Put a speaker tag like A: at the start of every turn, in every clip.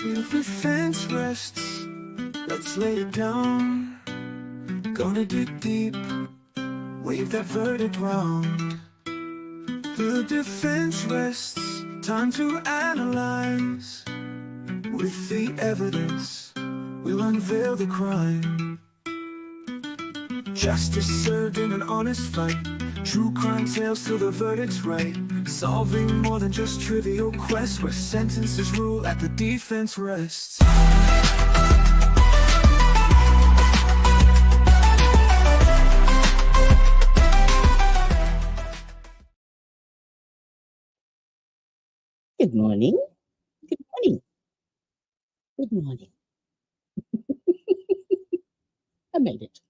A: If the fence rests, let's lay it down. Gonna dig deep, wave that verdict round. The defense rests, time to analyze. With the evidence, we'll unveil the crime. Justice served in an honest fight. True crime tales till the verdict's right. Solving more than just trivial quests, where sentences rule at the defense rests.
B: Good morning. Good morning. Good morning. I made it.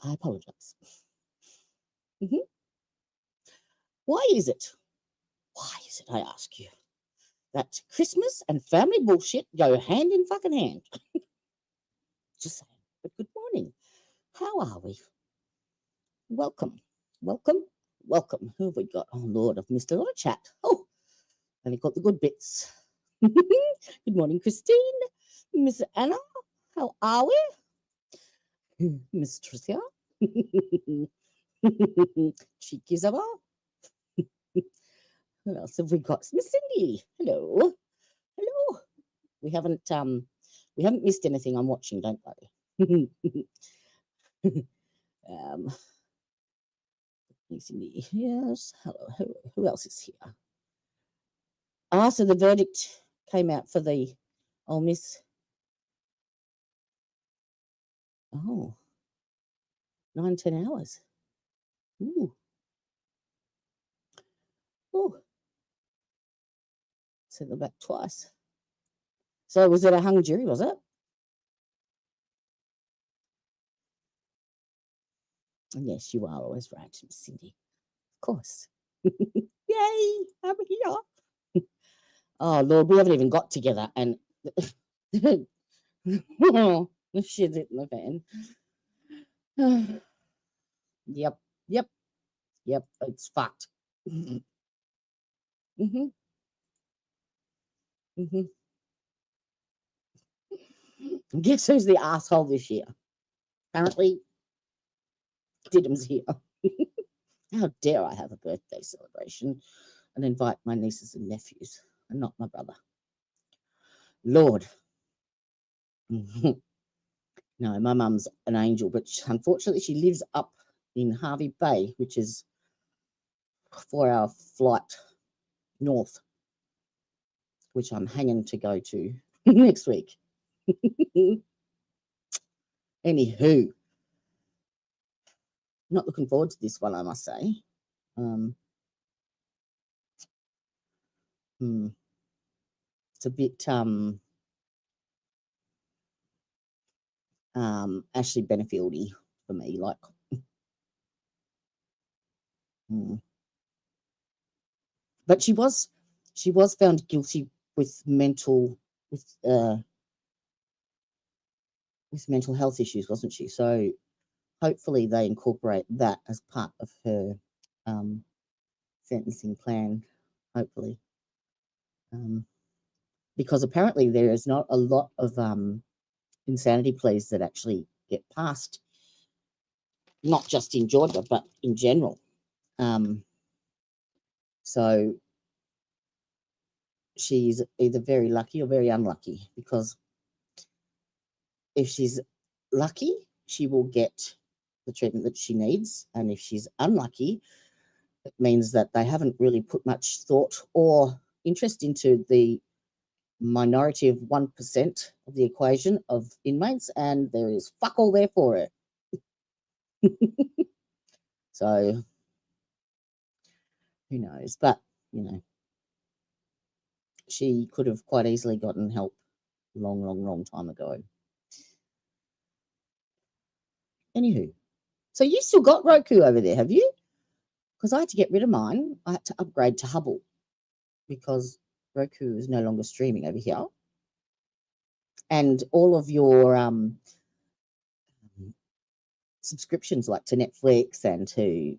B: I apologize. Why is it, I ask you, that Christmas and family bullshit go hand in fucking hand? Just saying. But good morning. How are we? Welcome. Welcome. Welcome. Who have we got? Oh, Lord, I've missed a lot of chat. Oh, only got the good bits. Good morning, Christine. Miss Anna, how are we? Miss Tricia. Cheeky Zaba. Who else have we got? Miss Cindy. Hello. Hello. We haven't missed anything. I'm watching, don't worry. Cindy. Yes. Hello. Who else is here? So the verdict came out for the Ole Miss. 9-10 hours. Ooh. Ooh. Sent them back twice. So was it a hung jury, was it? Yes, you are always right, Miss Cindy. Of course. Yay, I'm here. Oh, Lord, we haven't even got together and oh, shit's hitting the fan. Yep, it's fucked. Guess who's the asshole this year? Apparently, Didham's here. How dare I have a birthday celebration and invite my nieces and nephews and not my brother? Lord. No, my mum's an angel, but unfortunately she lives up in Hervey Bay, which is a 4-hour flight north, which I'm hanging to go to next week. Anywho, not looking forward to this one, I must say. It's a bit Ashley Benefieldy for me, like. But she was found guilty with mental health issues, wasn't she? So hopefully they incorporate that as part of her sentencing plan, hopefully. Because apparently there is not a lot of insanity pleas that actually get passed, not just in Georgia, but in general. So she's either very lucky or very unlucky, because if she's lucky, she will get the treatment that she needs. And if she's unlucky, it means that they haven't really put much thought or interest into the minority of 1% of the equation of inmates, and there is fuck all there for her. So who knows? But, she could have quite easily gotten help long time ago. Anywho, so you still got Roku over there, have you? Because I had to get rid of mine. I had to upgrade to Hubble because Roku is no longer streaming over here. And all of your subscriptions, like to Netflix and to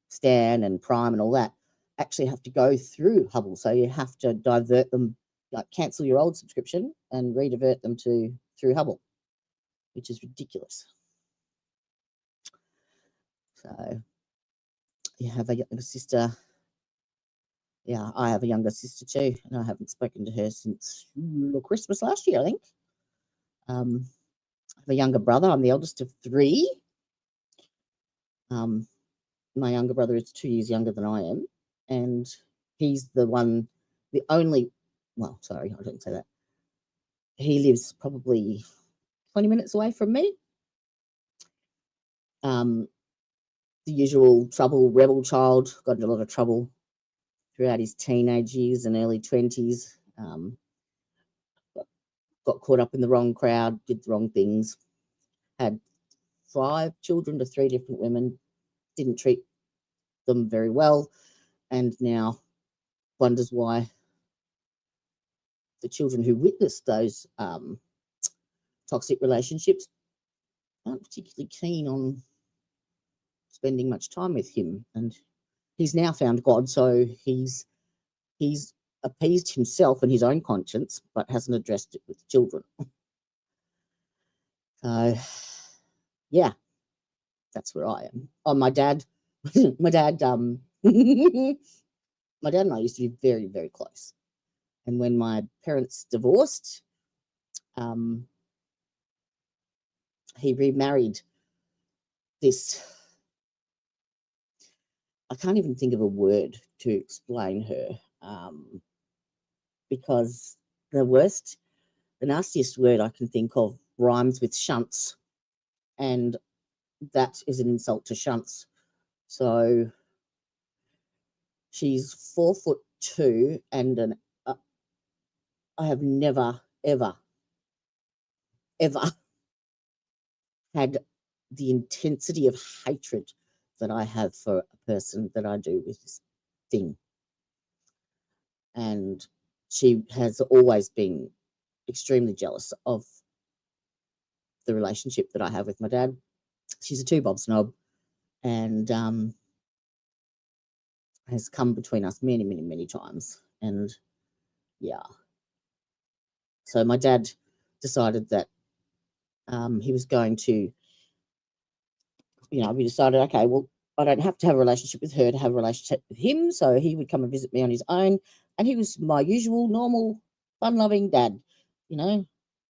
B: Stan and Prime and all that, actually have to go through Hubble. So you have to divert them like cancel your old subscription and redivert them through Hubble, which is ridiculous. So you have a younger sister. Yeah, I have a younger sister too, and I haven't spoken to her since Christmas last year, I think. I have a younger brother. I'm the eldest of 3. My younger brother is 2 years younger than I am, and he's the only, well, sorry, I didn't say that. He lives probably 20 minutes away from me. The usual trouble, rebel child, got into a lot of trouble throughout his teenage years and early 20s. Got caught up in the wrong crowd, did the wrong things, had 5 children to 3 different women, didn't treat them very well, and now wonders why the children who witnessed those toxic relationships aren't particularly keen on spending much time with him. And he's now found God, so he's appeased himself and his own conscience, but hasn't addressed it with children. So, yeah, that's where I am. Oh, my dad, my dad and I used to be very, very close. And when my parents divorced, he remarried this, I can't even think of a word to explain her, because the nastiest word I can think of rhymes with shunts, and that is an insult to shunts. So she's 4'2", and I have never, ever, ever had the intensity of hatred that I have for a person that I do with this thing. And she has always been extremely jealous of the relationship that I have with my dad. She's a 2-bob snob, and has come between us many, many, many times. And yeah, so my dad decided that he was going to, we decided, okay, well, I don't have to have a relationship with her to have a relationship with him, so he would come and visit me on his own. And he was my usual, normal, fun-loving dad.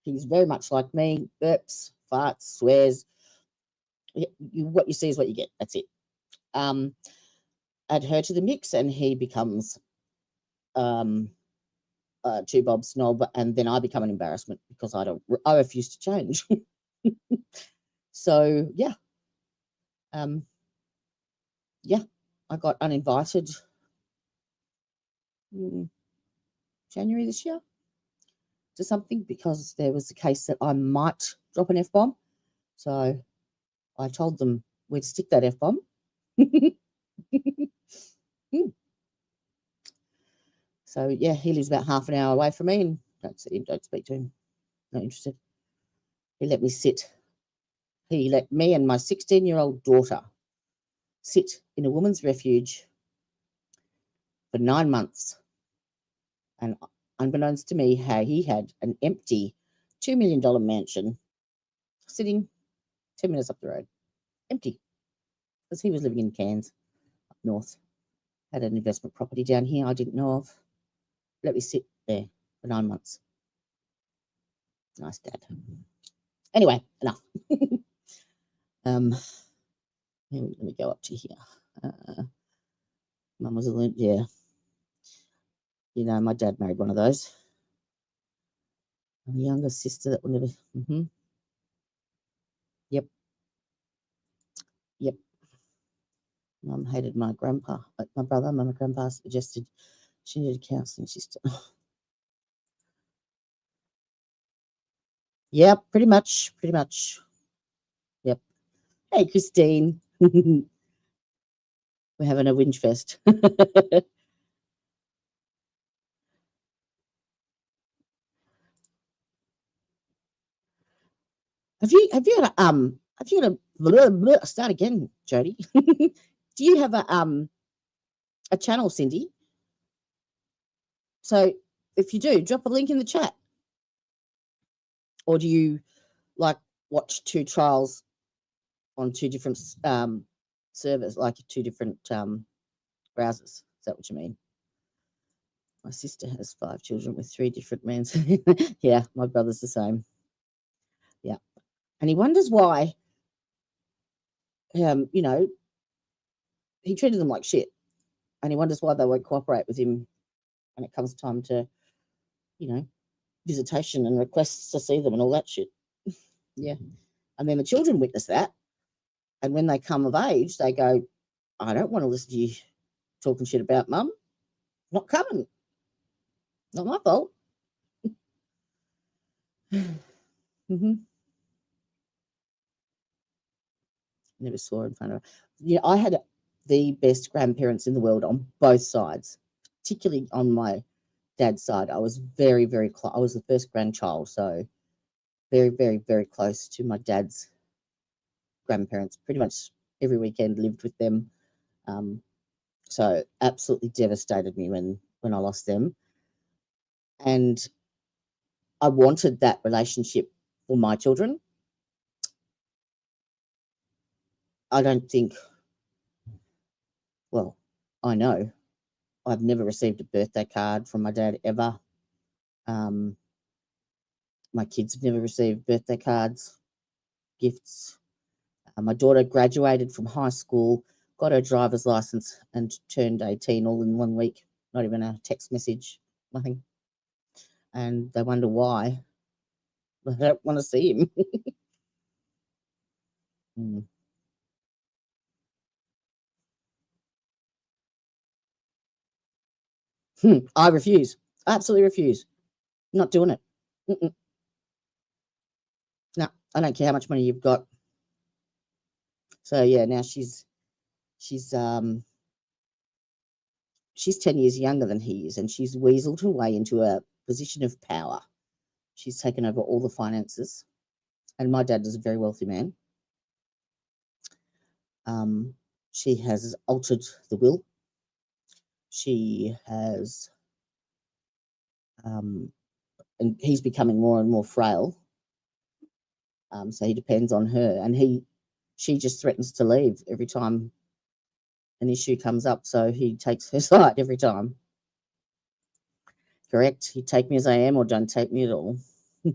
B: He's very much like me, burps, farts, swears. What you see is what you get. That's it. Add her to the mix, and he becomes a 2-bob snob, and then I become an embarrassment because I refuse to change. So yeah, I got uninvited in January this year to something because there was a case that I might drop an F-bomb. So I told them we'd stick that F-bomb. So yeah, he lives about half an hour away from me, and don't see him, don't speak to him, not interested. He let me sit. He let me and my 16-year-old daughter sit in a woman's refuge for 9 months. And unbeknownst to me, how he had an empty $2 million mansion sitting 10 minutes up the road. Empty. Because he was living in Cairns, up north. Had an investment property down here I didn't know of. Let me sit there for 9 months. Nice dad. Anyway, enough. Let me go up to here. Mum was yeah. My dad married one of those. My younger sister that would never. Yep. Mum hated my grandpa, my brother. My grandpa suggested she needed a counselling sister. Yep, pretty much. Yep. Hey, Christine. We're having a whinge fest. Have you had a start again, Jody? Do you have a channel, Cindy? So if you do, drop a link in the chat. Or do you like watch two trials on two different servers, like two different browsers? Is that what you mean? My sister has 5 children with 3 different men. Yeah, my brother's the same. Yeah. And he wonders why, you know, he treated them like shit. And he wonders why they won't cooperate with him when it comes time to, you know, visitation and requests to see them and all that shit. Yeah. And then the children witness that. And when they come of age, they go, I don't want to listen to you talking shit about mum. Not coming. Not my fault. Mm-hmm. Never saw in front of her. Yeah, I had the best grandparents in the world on both sides, particularly on my dad's side. I was very, very close. I was the first grandchild, so very, very, very close to my dad's grandparents. Pretty much every weekend lived with them. So absolutely devastated me when I lost them. And I wanted that relationship for my children. I don't think, well, I know I've never received a birthday card from my dad ever. My kids have never received birthday cards, gifts. My daughter graduated from high school, got her driver's license, and turned 18 all in 1 week. Not even a text message, nothing. And they wonder why. I don't want to see him. I refuse. I absolutely refuse. Not doing it. Mm-mm. No, I don't care how much money you've got. So yeah, now she's 10 years younger than he is, and she's weaseled her way into a position of power. She's taken over all the finances, and my dad is a very wealthy man. She has altered the will. She has, and he's becoming more and more frail. So he depends on her, and she just threatens to leave every time an issue comes up. So he takes her side every time. Correct? You take me as I am, or don't take me at all. I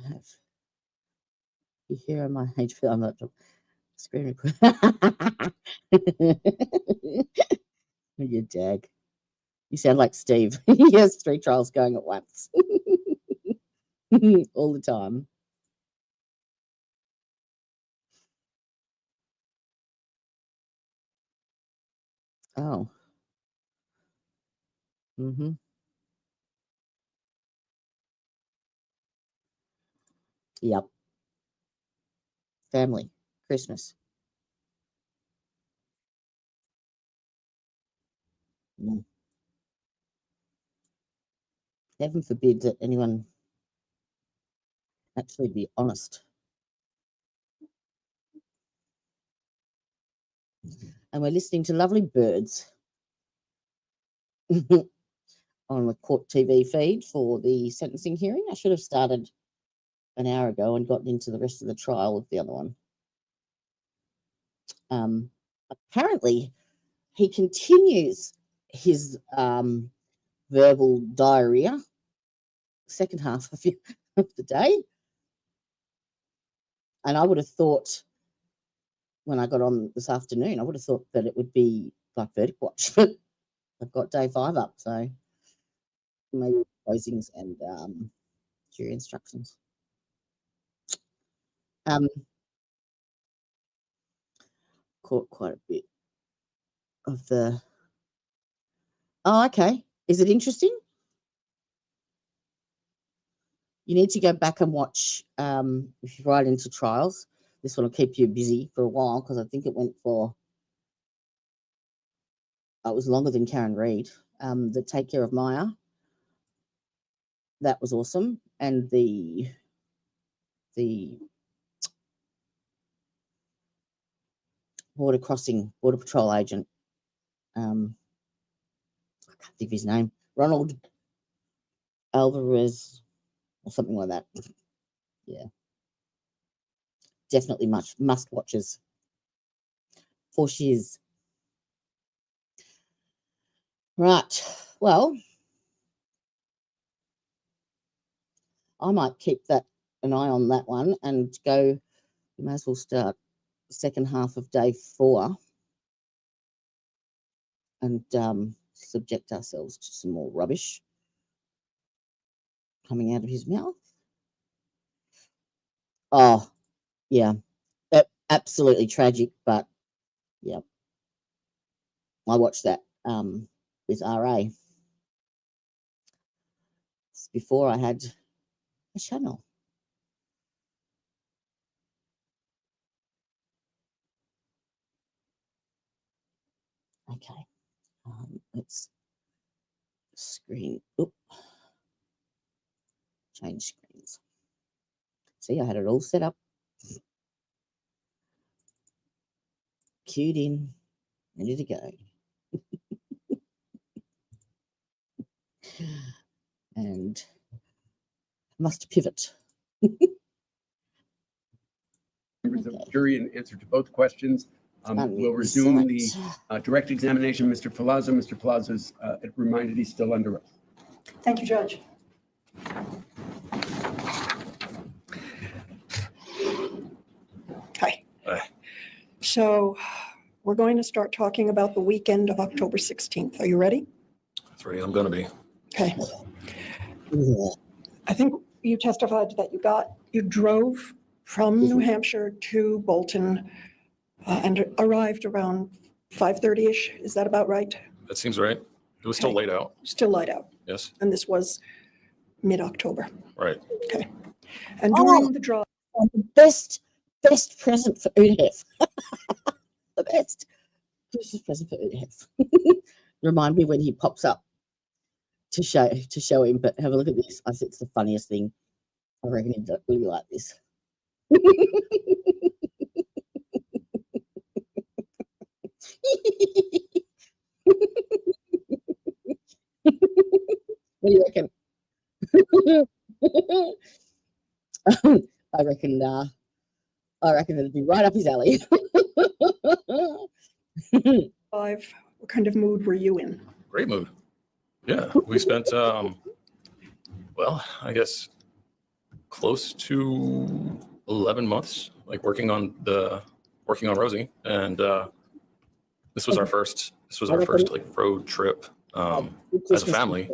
B: have. You hear my HP? I'm not screen record. You dag. You sound like Steve. He has 3 trials going at once. All the time. Oh. Mm-hmm. Yep. Family. Christmas. Mm. Heaven forbid that anyone actually be honest. And we're listening to lovely birds on the court TV feed for the sentencing hearing. I should have started an hour ago and gotten into the rest of the trial of the other one. Apparently, he continues his verbal diarrhea second half of the day. And I would have thought, when I got on this afternoon, I would have thought that it would be like verdict watch. I've got day 5 up, so maybe closings and jury instructions. Caught quite a bit of the. Oh, okay. Is it interesting? You need to go back and watch. If you're right into trials, this one will keep you busy for a while, because I think it went for. It was longer than Karen Reid. The Take Care of Maya. That was awesome, and the border patrol agent. I can't think of his name. Ronald Alvarez or something like that. Yeah. Definitely must watches for shiz. Right. Well, I might keep an eye on that one and go. We may as well start the second half of day 4 and subject ourselves to some more rubbish coming out of his mouth. Oh, yeah. Absolutely tragic, but yeah. I watched that with RA. It's before I had a channel. Okay. Let's screen. Oop. Change screens. See, I had it all set up. Queued in. Ready to go. And must pivot.
C: Members of the jury in answer to both questions. We'll resume the direct examination. Mr. Ferlazzo. Mr. Ferlazzo's reminded he's still under oath.
D: Thank you, Judge. Hi.
E: Hi.
D: So we're going to start talking about the weekend of October 16th. Are you ready?
E: That's ready. I'm going to be.
D: Okay. I think you testified that you drove from New Hampshire to Bolton and arrived around 5:30-ish. Is that about right?
E: That seems right. It was still
D: Okay.
E: laid out.
D: Still light out.
E: Yes.
D: And this was mid-October.
E: Right.
D: Okay. And during the drive,
B: The best present for Udhef. The best Christmas present for Udhef. Remind me when he pops up to show him. But have a look at this. I think it's the funniest thing. I reckon he'd really like this. What do you reckon? I reckon it'd be right up his alley.
D: what kind of mood were you in?
E: Great mood. Yeah. We spent, well, I guess close to 11 months, like working on Rosie. And this was our first like road trip as a family.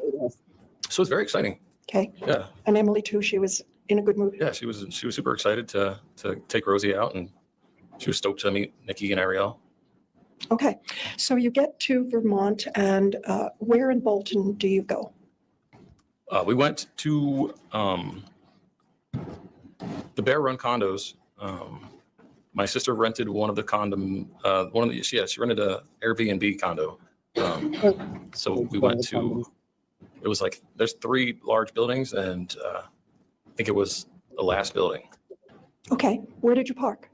E: So it's very exciting.
D: Okay.
E: Yeah.
D: And Emily too, she was in a good mood.
E: Yeah. She was super excited to take Rosie out, and she was stoked to meet Nikki and Ariel.
D: Okay. So you get to Vermont, and where in Bolton do you go?
E: We went to the Bear Run condos. My sister rented one of the she rented a Airbnb condo. So we went to, it was like, there's 3 large buildings, and I think it was the last building.
D: Okay. Where did you park?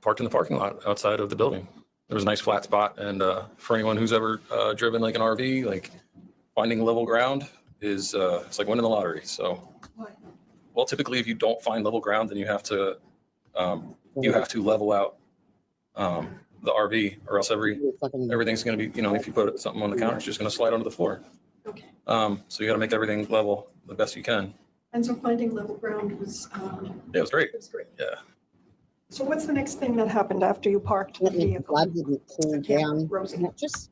E: Parked in the parking lot outside of the building. There was a nice flat spot, and for anyone who's ever driven like an RV, like finding level ground is it's like winning the lottery. So, well, typically if you don't find level ground, then you have to level out the RV, or else everything's going to be, if you put something on the counter, it's just going to slide onto the floor.
D: Okay.
E: So you got to make everything level the best you can.
D: And so finding level ground was.
E: Yeah, it was great.
D: It was great.
E: Yeah.
D: So what's the next thing that happened after you parked the vehicle?
B: Blood didn't pull down.
D: Rosie.
B: Just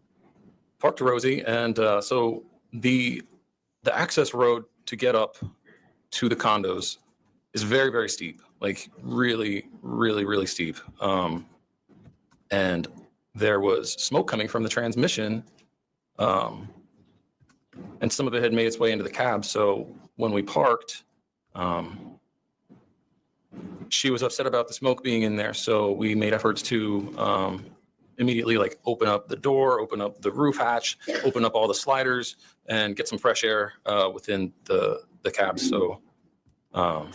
E: Parked Rosie, and so the access road to get up to the condos is very, very steep, like really, really, really steep. And there was smoke coming from the transmission, and some of it had made its way into the cab. So when we parked, she was upset about the smoke being in there. So we made efforts to immediately like open up the door, open up the roof hatch, open up all the sliders, and get some fresh air within the cab. So yeah,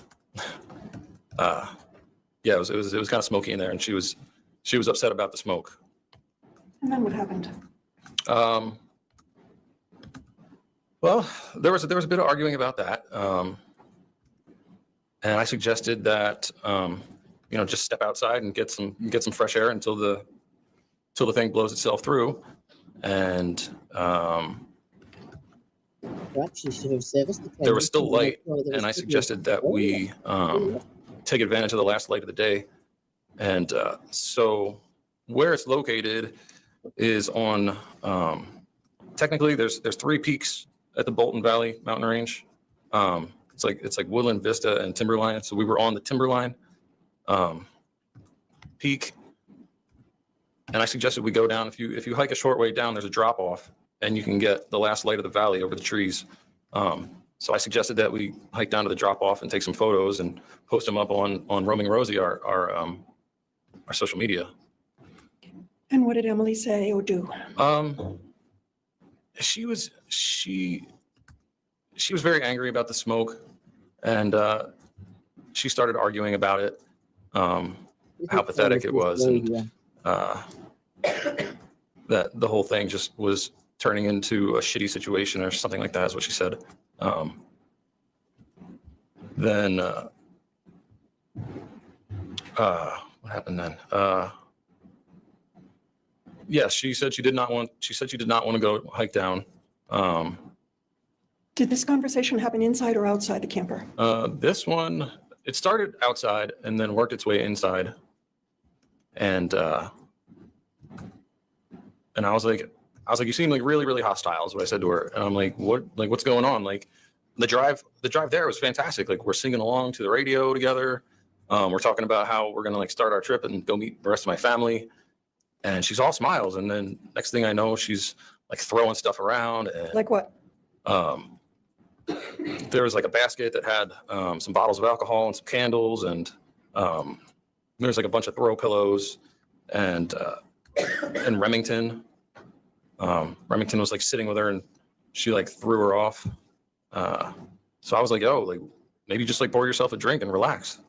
E: it was kind of smoky in there, and she was upset about the smoke.
D: And then what happened?
E: Well, there was a bit of arguing about that. And I suggested that, just step outside and get some fresh air until the thing blows itself through. And
B: Perhaps you should have serviced the
E: there was still
B: training to
E: light,
B: make sure there
E: and
B: was
E: I
B: still
E: suggested that we take advantage of the last light of the day. And so where it's located is on, technically there's 3 peaks at the Bolton Valley mountain range. It's like Woodland Vista and Timberline. So we were on the Timberline peak. And I suggested we go down. If you hike a short way down, there's a drop off and you can get the last light of the valley over the trees. So I suggested that we hike down to the drop off and take some photos and post them up on Roaming Rosie, our social media.
D: And what did Emily say or do?
E: She was very angry about the smoke, and she started arguing about it, how pathetic it was, and that the whole thing just was turning into a shitty situation or something like that is what she said. Then what happened then? Yes, she said she did not want to go hike down.
D: Did this conversation happen inside or outside the camper?
E: This one, it started outside and then worked its way inside. And I was like, you seem like really, really hostile is what I said to her. And I'm like, what's going on? Like the drive there was fantastic. Like we're singing along to the radio together. We're talking about how we're going to like start our trip and go meet the rest of my family. And she's all smiles. And then next thing I know, she's like throwing stuff around. And,
D: Like what?
E: there was like a basket that had some bottles of alcohol and some candles. And there's like a bunch of throw pillows and Remington. Remington was like sitting with her and she like threw her off. So I was like, like maybe just like pour yourself a drink and relax.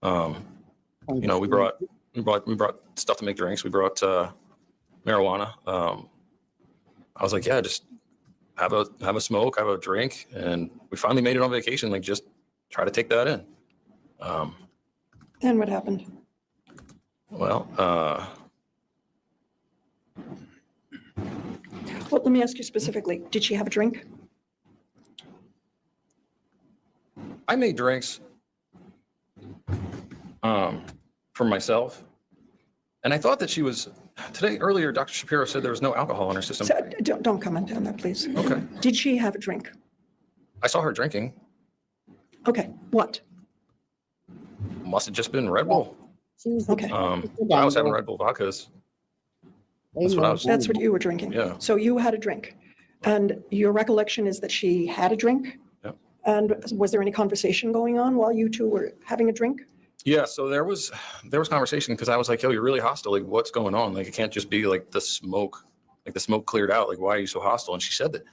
E: We brought stuff to make drinks. We brought marijuana. I was like, yeah, just have a smoke, have a drink, and we finally made it on vacation. Like, just try to take that in.
D: Then what happened?
E: Well,
D: Well, let me ask you specifically. Did she have a drink?
E: I made drinks for myself, and I thought that she was earlier. Dr. Shapiro said there was no alcohol in her system.
D: So, don't comment on that, please.
E: Okay.
D: Did she have a drink?
E: I saw her drinking.
D: Okay, what?
E: Must have just been Red Bull.
B: She was
D: Okay.
E: I was having Red Bull vodkas. That's what I was-
D: That's what you were drinking?
E: Yeah.
D: So you had a drink, and your recollection is that she had a drink?
E: Yep.
D: And was there any conversation going on while you two were having a drink?
E: Yeah, so there was conversation because I was like, yo, you're really hostile. Like, what's going on? Like, it can't just be like the smoke cleared out. Like, why are you so hostile? And she said that.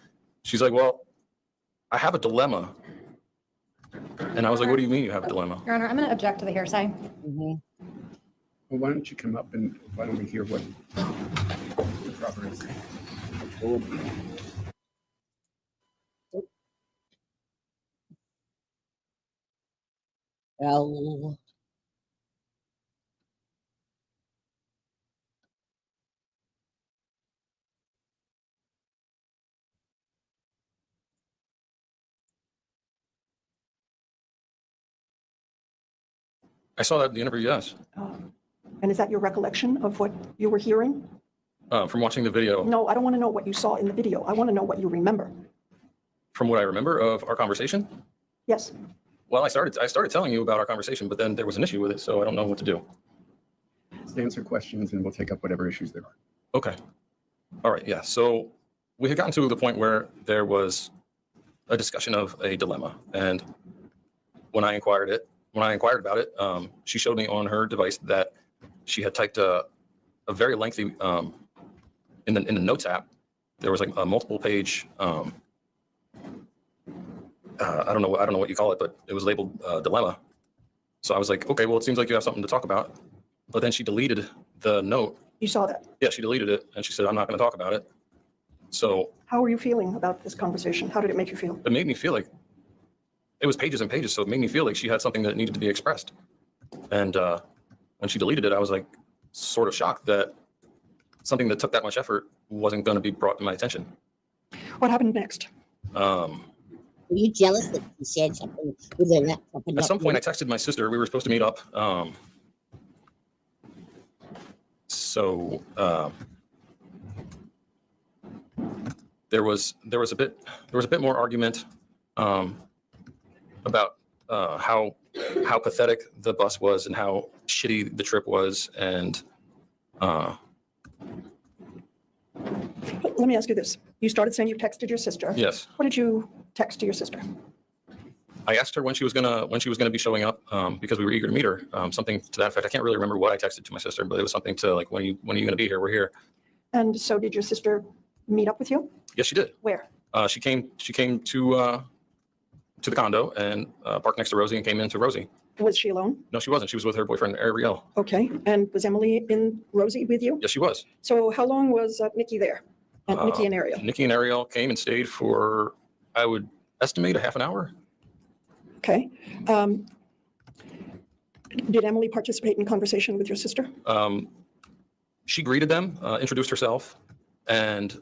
E: She's like, well, I have a dilemma. And I was like, what do you mean you have a dilemma?
F: Your Honor, I'm going to object to the hearsay.
B: Mhm.
C: Well, why don't you come up and why don't we hear what the proper is?
B: Well,
E: I saw that in the interview, yes.
D: And is that your recollection of what you were hearing?
E: From watching the video,
D: No, I don't want to know what you saw in the video. I want to know what you remember.
E: from what I remember of our conversation.
D: Yes.
E: Well, I started telling you about our conversation, but then there was an issue with it, so I don't know what to do.
C: Just answer questions and we'll take up whatever issues there are.
E: Okay. All right. Yeah. So we had gotten to the point where there was a discussion of a dilemma, and when I inquired about it, she showed me on her device that she had typed a very lengthy in the notes app. There was like a multiple page. I don't know what you call it, but it was labeled dilemma. So I was like, okay, well, it seems like you have something to talk about. But then she deleted the note
D: You saw that.
E: Yeah, she deleted it and she said, I'm not going to talk about it. So
D: How were you feeling about this conversation? How did it make you feel?
E: it made me feel like it was pages and pages. So it made me feel like she had something that needed to be expressed. And when she deleted it, I was like sort of shocked that something that took that much effort wasn't going to be brought to my attention.
D: What happened next?
B: Were you jealous that she shared something with her laptop? And
E: At
B: not
E: some point, I
B: you?
E: texted my sister. We were supposed to meet up. There was a bit more argument about how pathetic the bus was and how shitty the trip was, and
D: Let me ask you this. You started saying you texted your sister.
E: yes,
D: What did you text to your sister?
E: I asked her when she was gonna be showing up because we were eager to meet her. Something to that effect. I can't really remember what I texted to my sister, but it was something to like, when are you gonna be here? We're here.
D: And so did your sister meet up with you?
E: Yes, she did.
D: Where?
E: She came to the condo and parked next to Rosie and came into Rosie.
D: Was she alone?
E: No, she wasn't. She was with her boyfriend Ariel.
D: Okay. And was Emily in Rosie with you?
E: Yes, she was.
D: So how long was Nikki there? And Nikki and Ariel?
E: Nikki and Ariel came and stayed for, I would estimate, a half an hour.
D: Okay. Did Emily participate in conversation with your sister?
E: She greeted them, introduced herself, and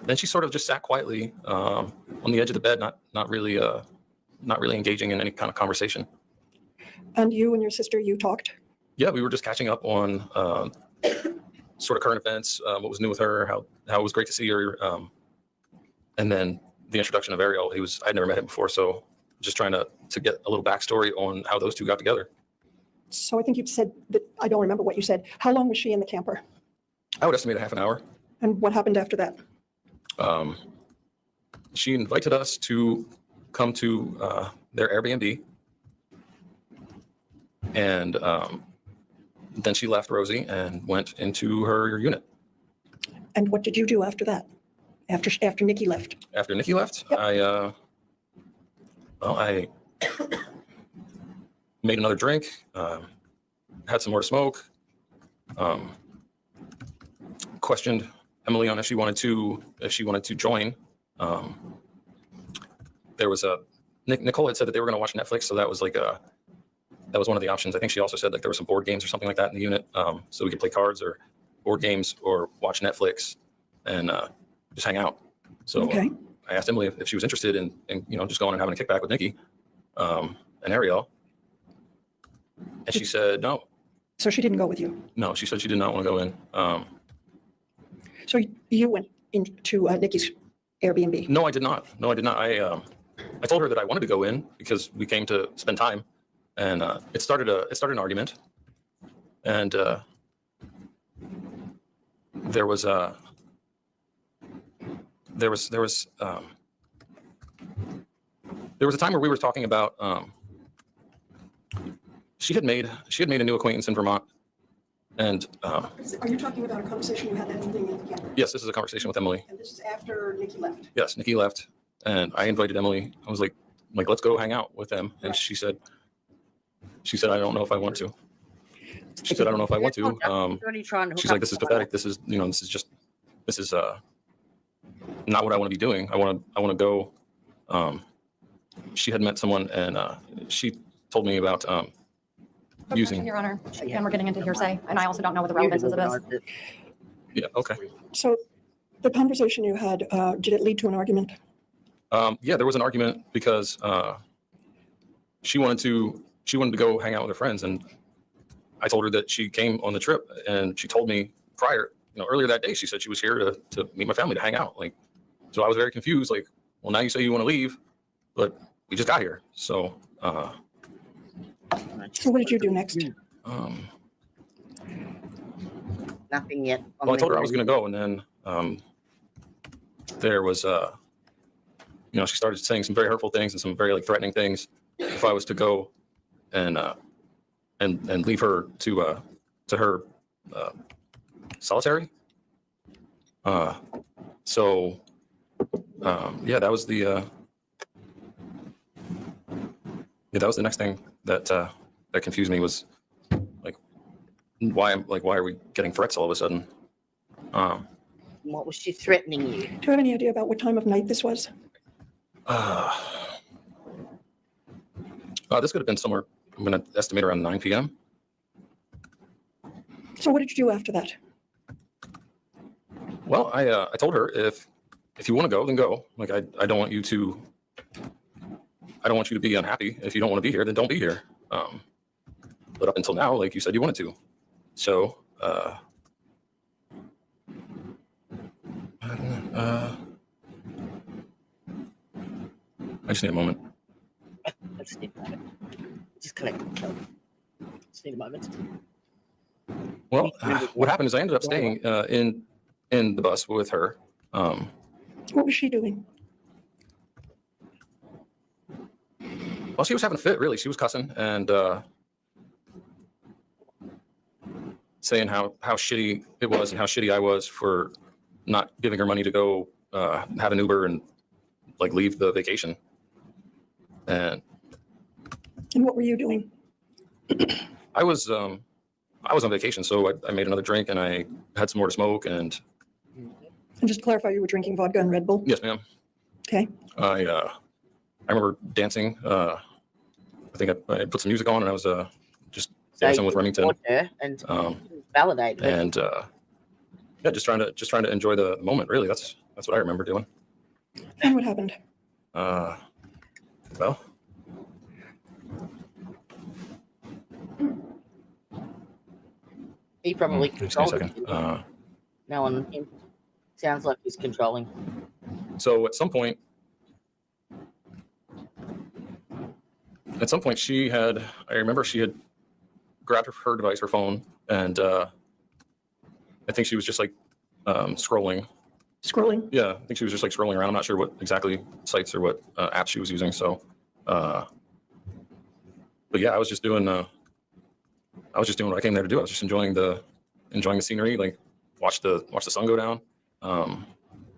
E: then she sort of just sat quietly on the edge of the bed, not really engaging in any kind of conversation.
D: And you and your sister, you talked?
E: Yeah, we were just catching up on sort of current events, what was new with her, how it was great to see her, and then the introduction of Ariel. I'd never met him before, so just trying to get a little backstory on how those two got together.
D: So I think you said that, I don't remember what you said. How long was she in the camper?
E: I would estimate a half an hour.
D: And what happened after that?
E: She invited us to come to their Airbnb, and then she left Rosie and went into her unit.
D: And what did you do after that? After Nikki left?
E: After Nikki left,
D: Yep.
E: I made another drink, had some more to smoke, questioned Emily on if she wanted to join. There was Nicole had said that they were going to watch Netflix, so that was one of the options. I think she also said like there were some board games or something like that in the unit, so we could play cards or board games or watch Netflix and just hang out. So
D: Okay.
E: I asked Emily if she was interested in just going and having a kickback with Nikki and Ariel, and she said no.
D: So she didn't go with you?
E: No, she said she did not want to go in.
D: So you went into Nikki's Airbnb?
E: No, I did not. I told her that I wanted to go in because we came to spend time, and it started an argument, and there was a time where we were talking about she had made a new acquaintance in Vermont, and
D: Are you talking about a conversation you had that evening in the camper?
E: yes, this is a conversation with Emily.
D: And this is after Nikki left?
E: Yes, Nikki left, and I invited Emily. I was like let's go hang out with them, and
D: Right.
E: she said I don't know if I want to. She said I don't know if I want to.
B: Already trying to hook
E: She's like,
B: up
E: this is
B: with
E: pathetic. This is not what I want to be doing. I want to go. She had met someone, and she told me about using.
F: Your Honor, and we're getting into hearsay, and I also don't know what the relevance of it is.
E: Yeah. Okay.
D: So the conversation you had, did it lead to an argument?
E: Yeah, there was an argument because she wanted to go hang out with her friends, and I told her that she came on the trip, and she told me earlier that day, she said she was here to meet my family, to hang out. Like, so I was very confused. Like, well, now you say you want to leave, but we just got here. So,
D: So what did you do next?
B: Nothing yet.
E: well, I told her I was going to go, and then there was, she started saying some very hurtful things and some very threatening things if I was to go and leave her to her solitary. So that was the next thing that confused me, was why are we getting threats all of a sudden?
B: What was she threatening you?
D: Do you have any idea about what time of night this was?
E: This could have been somewhere, I'm going to estimate around 9 p.m.
D: So what did you do after that?
E: Well, I told her if you want to go, then go. Like I don't want you to be unhappy. If you don't want to be here, then don't be here. But up until now, like you said, you wanted to. So I don't know. I just need a moment.
B: I just need a moment. Just collect yourself. Just need a moment.
E: Well, what happened is I ended up staying in the bus with her.
D: What was she doing?
E: Well, she was having a fit, really. She was cussing and saying how shitty it was and how shitty I was for not giving her money to go have an Uber and like leave the vacation. And
D: what were you doing?
E: I was on vacation, so I made another drink and I had some more to smoke. And
D: just to clarify, you were drinking vodka and Red Bull?
E: yes, ma'am.
D: Okay.
E: I remember dancing. I think I put some music on and I was just dancing with Remington.
B: And validate.
E: And yeah, just trying to enjoy the moment. Really, that's what I remember doing.
D: And what happened?
E: Well,
B: He probably
E: just give me a
B: controlled
E: second.
B: it. No one. Him. Sounds like he's controlling.
E: So at some point, I remember she had grabbed her device, her phone, and I think she was just like scrolling.
D: Scrolling?
E: Yeah, I think she was just like scrolling around. I'm not sure what exactly sites or what apps she was using. So, but yeah, I was just doing what I came there to do. I was just enjoying the scenery, like watch the sun go down.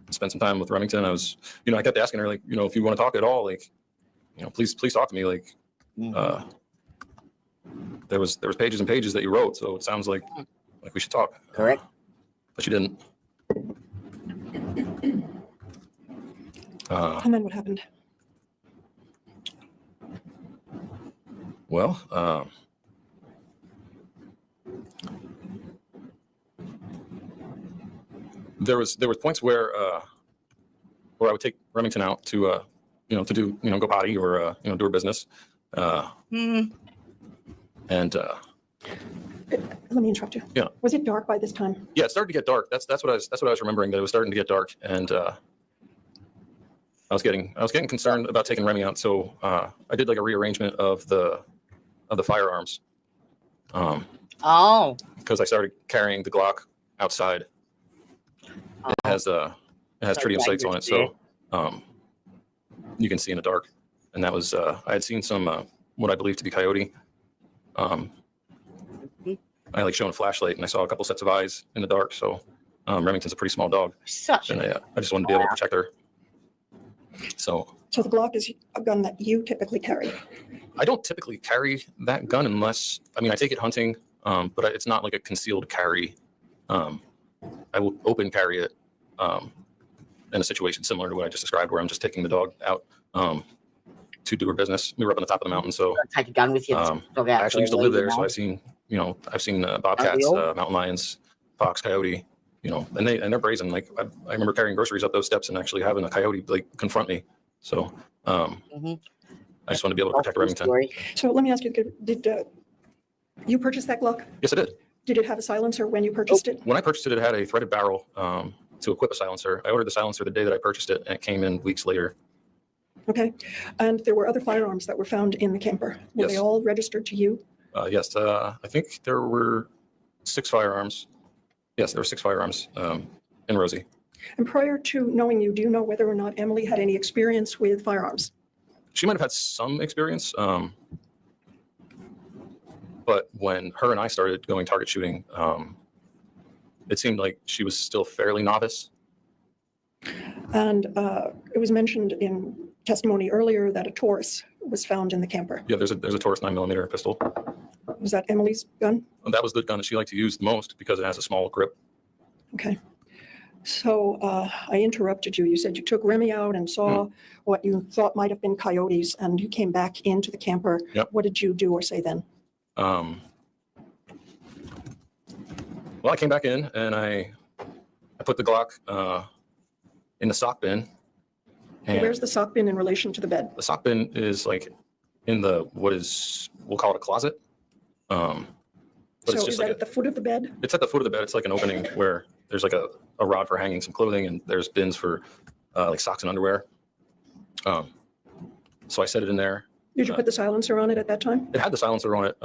E: Spend some time with Remington. I was, I kept asking her, like, if you want to talk at all, like, please talk to me. Like, there was pages and pages that you wrote, so it sounds like we should talk.
B: Correct.
E: But she didn't.
D: And then what happened?
E: Well, there was points where I would take Remington out to to do go potty or do her business. And
D: Let me interrupt you.
E: Yeah.
D: Was it dark by this time?
E: Yeah, it started to get dark. That's what I was remembering, that it was starting to get dark, and I was getting concerned about taking Remy out. So I did like a rearrangement of the firearms. Because I started carrying the Glock outside. It has tritium sights on it, so you can see in the dark. And that was I had seen some what I believe to be coyote. I like shone a flashlight and I saw a couple sets of eyes in the dark. So Remington's a pretty small dog, and I just wanted to be able to protect her. So
D: the Glock is a gun that you typically carry?
E: I don't typically carry that gun unless, I take it hunting, but it's not like a concealed carry. I will open carry it in a situation similar to what I just described, where I'm just taking the dog out to do her business. We were up on the top of the mountain, so
B: take a gun with you.
E: I actually used to live there, so I've seen bobcats, mountain lions, fox, coyote, and they're brazen. Like I remember carrying groceries up those steps and actually having a coyote like confront me. So I just want to be able to protect Remington.
D: So let me ask you, did you purchase that Glock?
E: Yes, I did.
D: Did it have a silencer when you purchased it?
E: When I purchased it, it had a threaded barrel to equip a silencer. I ordered the silencer the day that I purchased it, and it came in weeks later.
D: Okay. And there were other firearms that were found in the camper. Were they
E: Yes.
D: all registered to you?
E: Yes, I think there were 6 firearms. Yes, there were 6 firearms in Rosie.
D: And prior to knowing you, do you know whether or not Emily had any experience with firearms?
E: She might have had some experience, but when her and I started going target shooting, it seemed like she was still fairly novice.
D: And it was mentioned in testimony earlier that a Taurus was found in the camper.
E: Yeah, there's a Taurus 9mm pistol.
D: Was that Emily's gun?
E: And that was the gun that she liked to use the most because it has a small grip.
D: Okay. So I interrupted you. You said you took Remy out and saw what you thought might have been coyotes, and you came back into the camper.
E: Yep.
D: What did you do or say then?
E: Well, I came back in and I put the Glock in the sock bin. And
D: Where's the sock bin in relation to the bed?
E: the sock bin is like in the, we'll call it a closet. But
D: So
E: it's
D: is
E: just
D: that
E: like
D: at the foot of the bed?
E: it's at the foot of the bed. It's like an opening where there's like a rod for hanging some clothing, and there's bins for like socks and underwear. So I set it in there.
D: Did you put the silencer on it at that time?
E: It had the silencer on it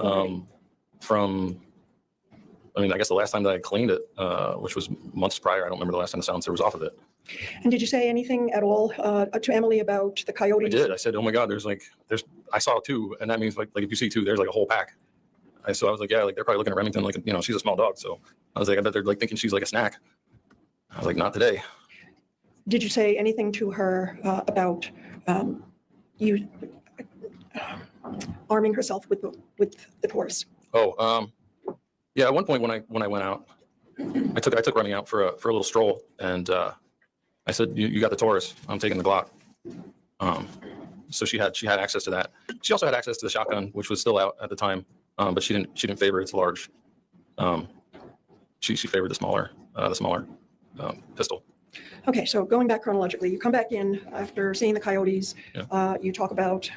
E: I guess the last time that I cleaned it, which was months prior. I don't remember the last time the silencer was off of it.
D: And did you say anything at all to Emily about the coyotes?
E: I did. I said, "Oh my God, I saw two, and that means like if you see two, there's like a whole pack." So I was like, "Yeah, like they're probably looking at Remington, like she's a small dog." So I was like, "I bet they're like thinking she's like a snack." I was like, "Not today."
D: Did you say anything to her about you arming herself with the Taurus?
E: Oh, yeah. At one point when I went out, I took Remy out for a little stroll, and I said, "You got the Taurus. I'm taking the Glock." So she had access to that. She also had access to the shotgun, which was still out at the time, but she didn't favor its large. She favored the smaller pistol.
D: Okay, so going back chronologically, you come back in after seeing the coyotes.
E: Yeah.
D: You talk about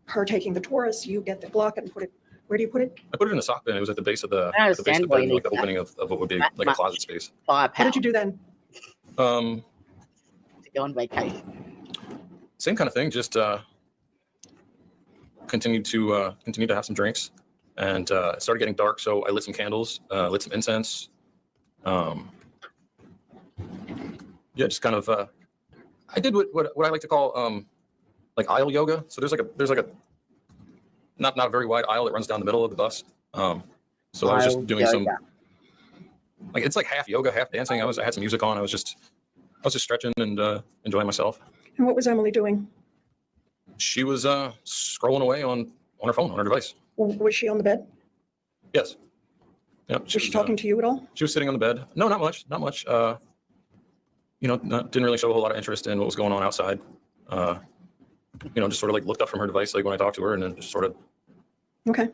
D: her taking the Taurus. You get the Glock and put it. Where do you put it?
E: I put it in a sock bin. It was at the base of the
B: I
E: bed,
B: understand why you
E: like the
B: need
E: opening of what would be
B: that
E: like a
B: much.
E: closet space.
D: What
B: Firepower
D: did you do then?
E: Um,
B: to go on vacation.
E: Same kind of thing. Just continued to have some drinks, and it started getting dark. So I lit some candles, lit some incense. Yeah, just kind of. I did what I like to call like aisle yoga. So there's like a not a very wide aisle that runs down the middle of the bus. So I was just doing some, like, it's like half yoga, half dancing. I had some music on. I was just stretching and enjoying myself.
D: And what was Emily doing?
E: She was scrolling away on her phone, on her device.
D: Was she on the bed?
E: Yes. Yep.
D: Was she talking to you at all?
E: She was sitting on the bed. No, not much. Didn't really show a whole lot of interest in what was going on outside. Just sort of like looked up from her device, like when I talked to her, and then just sort of.
D: Okay.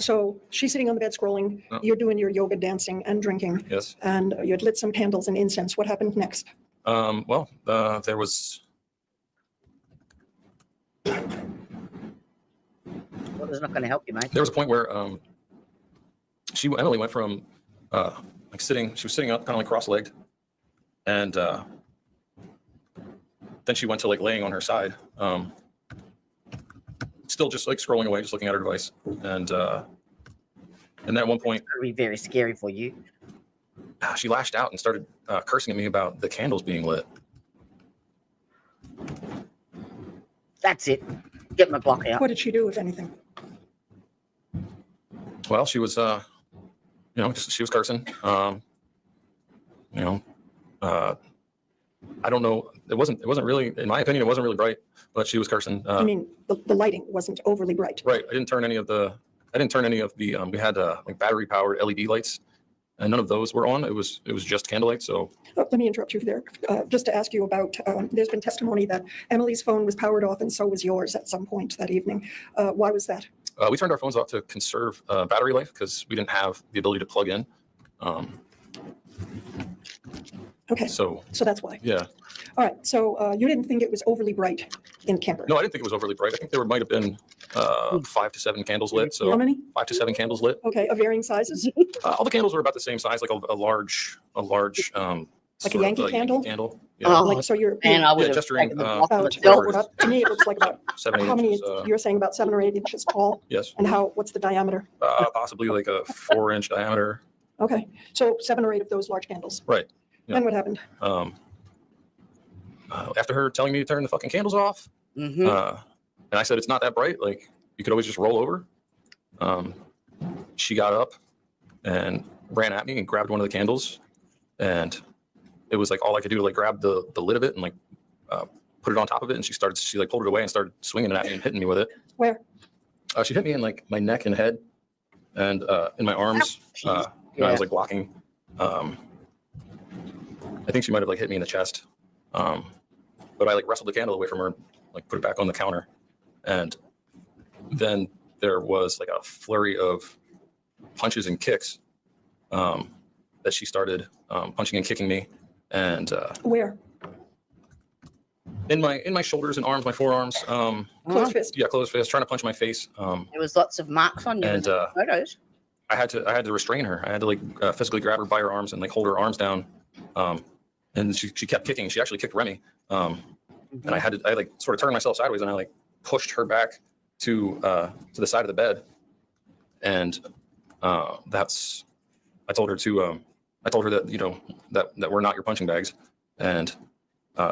D: So she's sitting on the bed scrolling.
E: Oh.
D: You're doing your yoga, dancing, and drinking.
E: Yes.
D: And you had lit some candles and incense. What happened next?
E: There was.
B: Well, it's not going to help you, mate.
E: There was a point where Emily went from she was sitting up kind of like cross-legged, and then she went to like laying on her side, still just like scrolling away, just looking at her device, and then at one point
B: It's going to be very scary for you.
E: she lashed out and started cursing at me about the candles being lit.
B: That's it. Get my Glock out.
D: What did she do, if anything?
E: Well, she was she was cursing. I don't know. It wasn't really, in my opinion, it wasn't really bright, but she was cursing.
D: I mean, the lighting wasn't overly bright.
E: Right. I didn't turn any of the. We had like battery powered LED lights, and none of those were on. It was just candlelight. So
D: Let me interrupt you there, just to ask you about, there's been testimony that Emily's phone was powered off and so was yours at some point that evening. Why was that?
E: we turned our phones off to conserve battery life because we didn't have the ability to plug in.
D: Okay,
E: So
D: so that's why.
E: yeah.
D: All right, so you didn't think it was overly bright in the camper?
E: No, I didn't think it was overly bright. I think there might have been 5 to 7 candles lit.
D: How
E: So
D: many?
E: 5 to 7 candles lit.
D: Okay, of varying sizes?
E: All the candles were about the same size, like a large.
D: Like a
E: sort of,
D: Yankee candle?
E: Candle. Yeah.
B: Oh,
D: Like, so you're,
B: And I would
E: Yeah,
B: have
E: gesturing,
B: taken the
E: uh,
B: Glock
D: about,
B: myself.
E: whatever.
D: to me, it looks like about,
E: 7, 8
D: how many,
E: inches.
D: you're saying about 7 or 8 inches tall?
E: Yes.
D: And what's the diameter?
E: Possibly like a 4-inch diameter.
D: Okay, so 7 or 8 of those large candles.
E: Right. Yeah.
D: And what happened?
E: After her telling me to turn the fucking candles off,
B: Mm-hmm.
E: and I said it's not that bright. Like you could always just roll over. She got up and ran at me and grabbed one of the candles, and it was like all I could do to like grab the lid of it and like put it on top of it. And she like pulled it away and started swinging it at me and hitting me with it.
D: Where?
E: She hit me in like my neck and head, and in my arms, and I was like blocking. I think she might have like hit me in the chest, but I like wrestled the candle away from her, like put it back on the counter, and then there was like a flurry of punches and kicks that she started punching and kicking me, and
D: Where?
E: in my shoulders and arms, my forearms.
D: Closed fist.
E: Yeah, closed fist, trying to punch my face.
B: There was lots of marks on you.
E: And,
B: in the photos.
E: I had to restrain her. I had to like physically grab her by her arms and like hold her arms down. And she kept kicking. She actually kicked Remy. And I like sort of turned myself sideways and I like pushed her back to the side of the bed. And I told her that, you know, that we're not your punching bags. And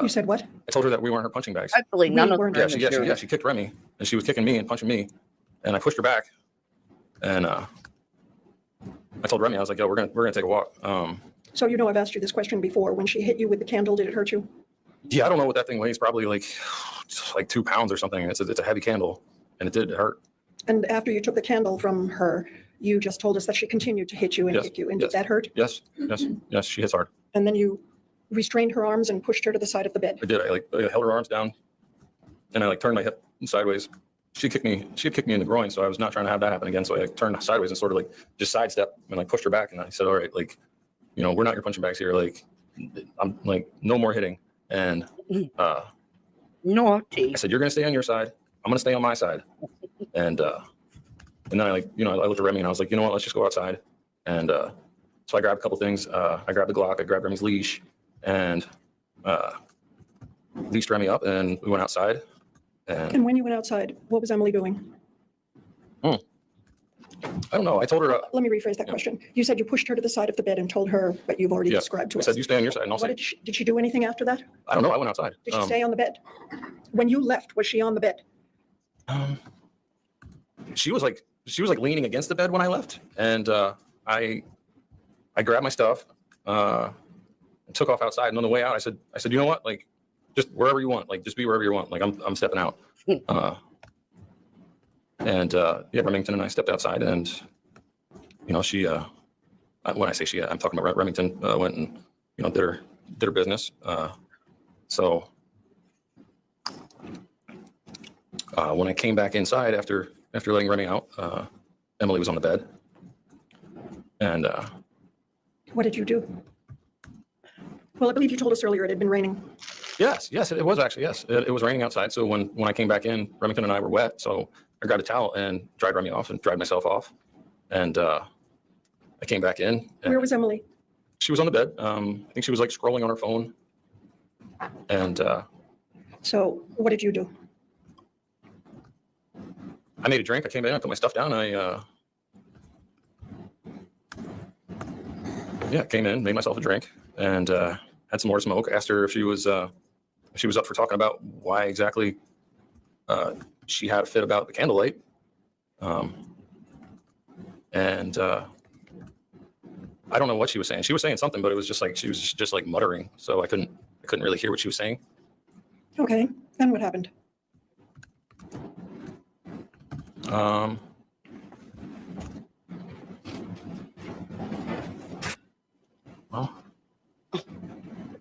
D: You said what?
E: I told her that we weren't her punching bags.
B: Hopefully none of
D: weren't
B: them.
E: She kicked Remy and she was kicking me and punching me. And I pushed her back. And I told Remy, I was like, yo, we're gonna take a walk.
D: So you know I've asked you this question before. When she hit you with the candle, did it hurt you?
E: Yeah, I don't know what that thing weighs. Probably like 2 pounds or something. It's a heavy candle, and it did hurt.
D: And after you took the candle from her, you just told us that she continued to hit you and
E: Yes,
D: kick you. And
E: yes.
D: did that hurt?
E: Yes. She hits hard.
D: And then you restrained her arms and pushed her to the side of the bed.
E: I did. I held her arms down, and I like turned my hip sideways. She kicked me in the groin, so I was not trying to have that happen again. So I like, turned sideways and sort of like just sidestep and like pushed her back. And I said, all right, like, you know, we're not your punching bags here. Like, I'm like, no more hitting. And
B: Naughty.
E: I said, you're gonna stay on your side. I'm gonna stay on my side. And then I like, you know, I looked at Remy and I was like, you know what, let's just go outside. And so I grabbed a couple things. I grabbed the Glock, I grabbed Remy's leash, and leashed Remy up, and we went outside.
D: And when you went outside, what was Emily doing?
E: I don't know. I told her.
D: Let me rephrase that question. You said you pushed her to the side of the bed and told her what you've already described to
E: I
D: us.
E: said, you stay on your side, and I'll
D: What
E: stay.
D: did she do anything after that?
E: I don't know. I went outside.
D: Did she stay on the bed? When you left, was she on the bed?
E: She was like leaning against the bed when I left, and I grabbed my stuff, and took off outside. And on the way out, I said, you know what, like, just wherever you want, like, just be wherever you want. Like, I'm stepping out. Remington and I stepped outside, and you know, she when I say she, I'm talking about Remington, went and, you know, did her business. So when I came back inside after letting Remy out, Emily was on the bed. And
D: What did you do? Well, I believe you told us earlier it had been raining.
E: yes, it was actually, yes. It was raining outside. So when I came back in, Remington and I were wet. So I grabbed a towel and dried Remy off and dried myself off. And I came back in.
D: Where was Emily?
E: She was on the bed. I think she was like scrolling on her phone. And
D: So what did you do?
E: I made a drink. I came in, I put my stuff down. I came in, made myself a drink, and had some more smoke. Asked her if she was up for talking about why exactly she had a fit about the candlelight. And I don't know what she was saying. She was saying something, but it was just like she was just like muttering. So I couldn't really hear what she was saying.
D: Okay, then what happened?
E: Well,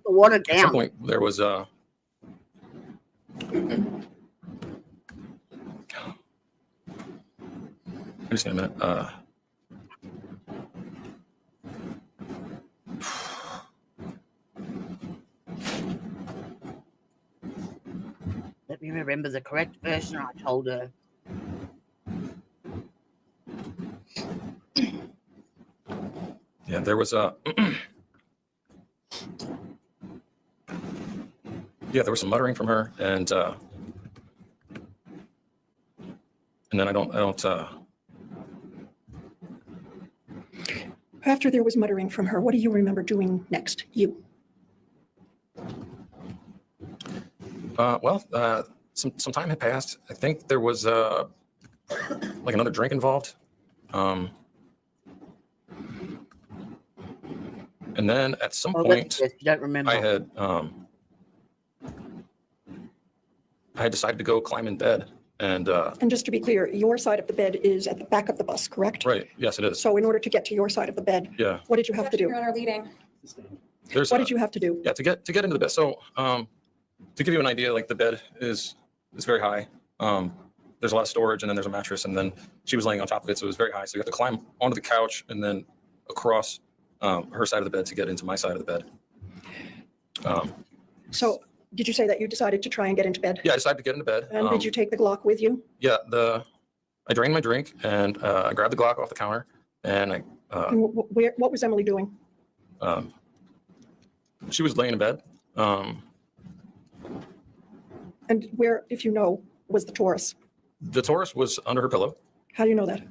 B: Water
E: at some
B: down.
E: point there was just a minute.
B: Let me remember the correct version I told her.
E: Yeah, there was there was some muttering from her, and then I don't.
D: After there was muttering from her, what do you remember doing next? You.
E: Some time had passed. I think there was like another drink involved. And then at some point,
B: You don't remember.
E: I had decided to go climb in bed And,
D: And just to be clear, your side of the bed is at the back of the bus, correct?
E: right, yes, it is.
D: So in order to get to your side of the bed,
E: Yeah,
D: what did you have to do?
F: Your Honor, leading.
E: there's,
D: What did you have to do?
E: yeah, to get into the bed. So, to give you an idea, like the bed is very high. There's a lot of storage, and then there's a mattress, and then she was laying on top of it, so it was very high. So you have to climb onto the couch and then across her side of the bed to get into my side of the bed.
D: So did you say that you decided to try and get into bed?
E: Yeah, I decided to get into bed.
D: And did you take the Glock with you?
E: Yeah, I drained my drink and I grabbed the Glock off the counter, and
D: And what was Emily doing?
E: she was laying in bed.
D: And where, if you know, was the Taurus?
E: The Taurus was under her pillow.
D: How do you know that?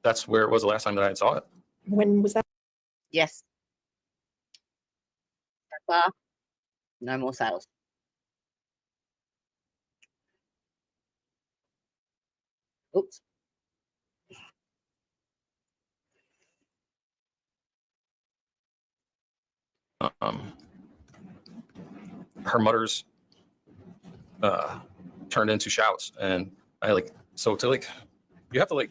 E: That's where it was the last time that I saw it.
D: When was that?
B: Yes. That far, no more sales. Oops.
E: Her mutters turned into shouts, and I you have to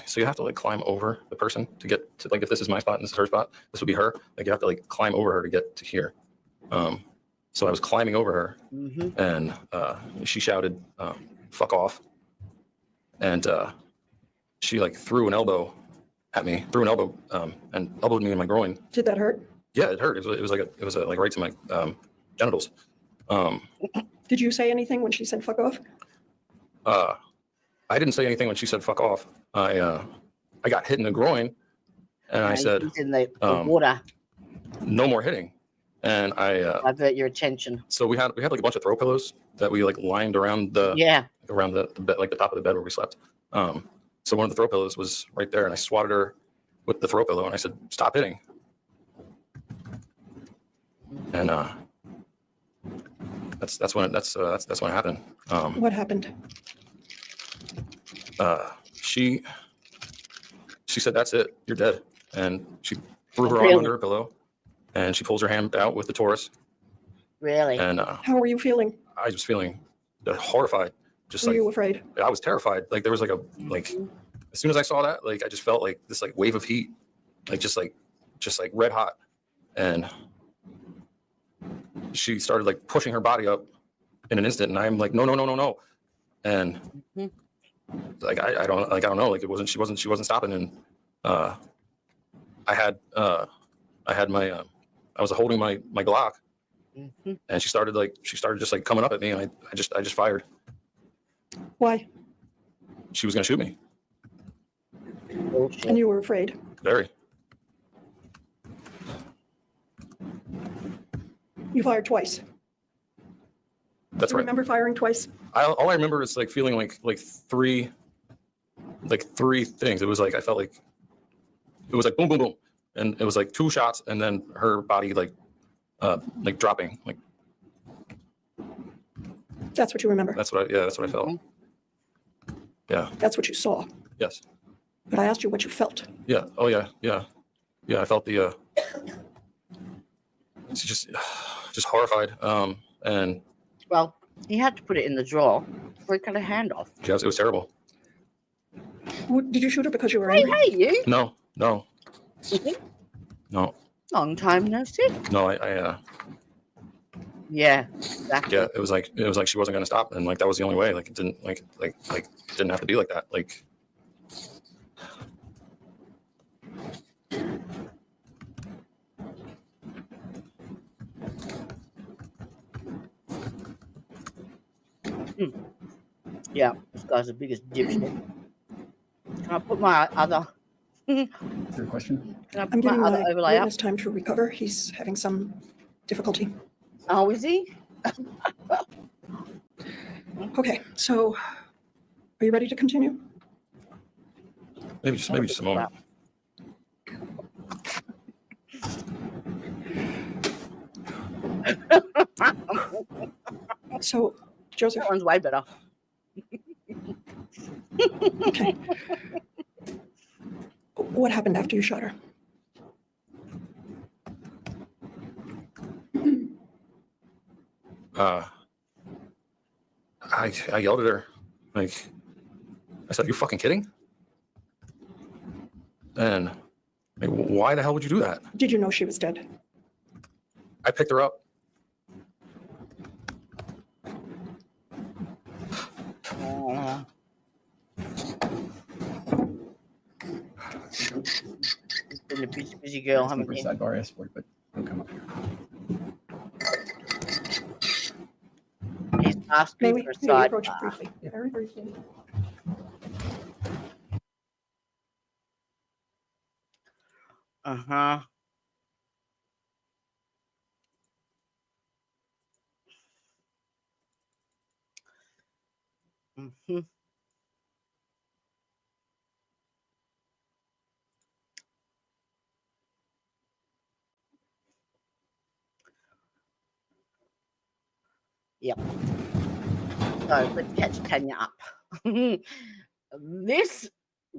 E: so you have to climb over the person to get to, like, if this is my spot and this is her spot, this would be her. Like, you have to climb over her to get to here. So I was climbing over her, and she shouted, "Fuck off!" And she threw an elbow at me, and elbowed me in my groin.
D: Did that hurt?
E: Yeah, it hurt. It was right to my genitals.
D: Did you say anything when she said fuck off?
E: I didn't say anything when she said "fuck off." I got hit in the groin, and I said,
B: He's in the water.
E: "No more hitting." And I
B: Divert your attention.
E: so we had a bunch of throw pillows that we lined around the bed, the top of the bed where we slept. So one of the throw pillows was right there, and I swatted her with the throw pillow, and I said, "Stop hitting." And that's when it happened.
D: What happened?
E: She said, "That's it, you're dead," and she threw her
B: Really?
E: arm under her pillow, and she pulls her hand out with the Taurus,
B: Really?
E: and
D: How were you feeling?
E: I was feeling horrified, just
D: Were you afraid?
E: I was terrified. There was as soon as I saw that, I just felt this wave of heat, just red hot, and she started pushing her body up in an instant, and I'm like, no, no, no, no, no, and I don't know, she wasn't stopping, and I had my I was holding my Glock, and she started just coming up at me, and I just fired.
D: Why?
E: She was gonna shoot me.
B: Bullshit.
D: And you were afraid?
E: Very.
D: You fired twice.
E: That's
D: Do you
E: right.
D: remember firing twice?
E: All I remember is feeling three things. It was I felt it was boom, boom, boom, and it was 2 shots, and then her body dropping.
D: That's what you remember.
E: That's what I felt. Yeah.
D: That's what you saw.
E: Yes.
D: But I asked you what you felt.
E: Yeah. Oh yeah. Yeah. Yeah. I felt it's just horrified. And
B: Well, he had to put it in the drawer before he cut her hand off.
E: yes, it was terrible.
D: Did you shoot her because you were
B: Hey,
D: angry?
B: hey, you.
E: No. No. No.
B: Long time no see.
E: No.
B: Yeah, exactly.
E: Yeah. It was she wasn't gonna stop, and that was the only way. It didn't didn't have to be like that.
B: Yeah, this guy's the biggest dipshit. Can I put my other?
C: Is there a question?
B: Can I
D: I'm
B: put my
D: giving
B: other
D: my
B: overlay up?
D: witness time to recover. He's having some difficulty.
B: Oh, is he?
D: Okay, so are you ready to continue?
E: Maybe just a moment.
D: So, Joseph,
B: That one's way better.
D: okay. What happened after you shot her?
E: I yelled at her. Like, I said, "You fucking kidding?" And like, why the hell would you do that?
D: Did you know she was dead?
E: I picked her up.
B: Been a busy girl,
C: Asking
B: haven't
C: for a
B: you?
C: sidebar escort, but don't come up here.
B: He's asked
D: May
B: me
D: we,
B: for a
D: may we approach it
B: sidebar.
D: briefly? Very briefly.
B: Uh-huh. Mm-hmm. Yep. So let's catch Tanya up. This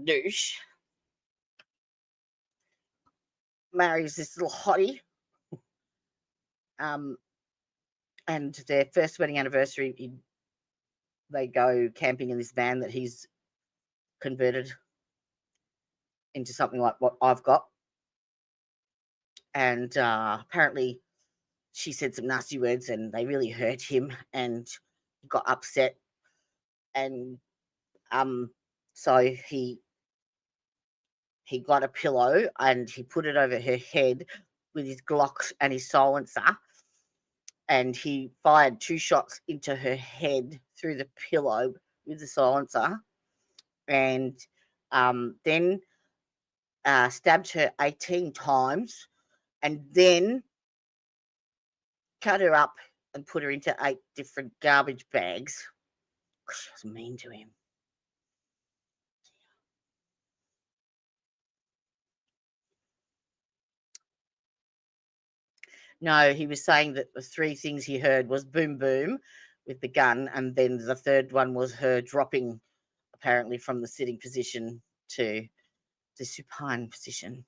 B: douche marries this little hottie. And their first wedding anniversary, they go camping in this van that he's converted into something like what I've got. And apparently she said some nasty words and they really hurt him and he got upset. And so he got a pillow and he put it over her head with his Glock and his silencer. And he fired 2 shots into her head through the pillow with the silencer. And then stabbed her 18 times and then cut her up and put her into 8 different garbage bags. She was mean to him. No, he was saying that the 3 things he heard was boom, boom with the gun. And then the third one was her dropping apparently from the sitting position to the supine position.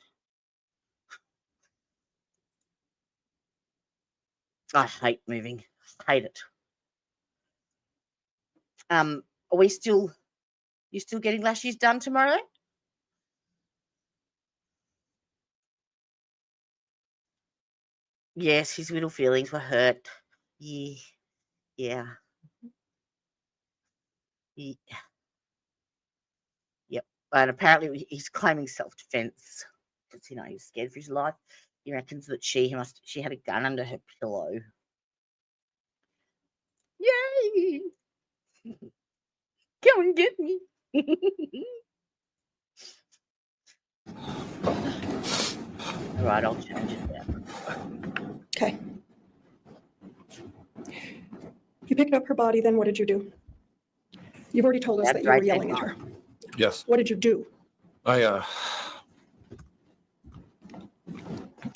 B: I hate moving. Hate it. Are we still? You still getting lashes done tomorrow? Yes, his little feelings were hurt. Yeah, yeah, yeah. Yep. And apparently he's claiming self-defense because he was scared for his life. He reckons that she had a gun under her pillow. Yay! Come and get me. All right, I'll change it now.
D: Okay. You picked up her body, then what did you do? You've already told us that you were yelling at her.
E: Yes.
D: What did you do?
E: I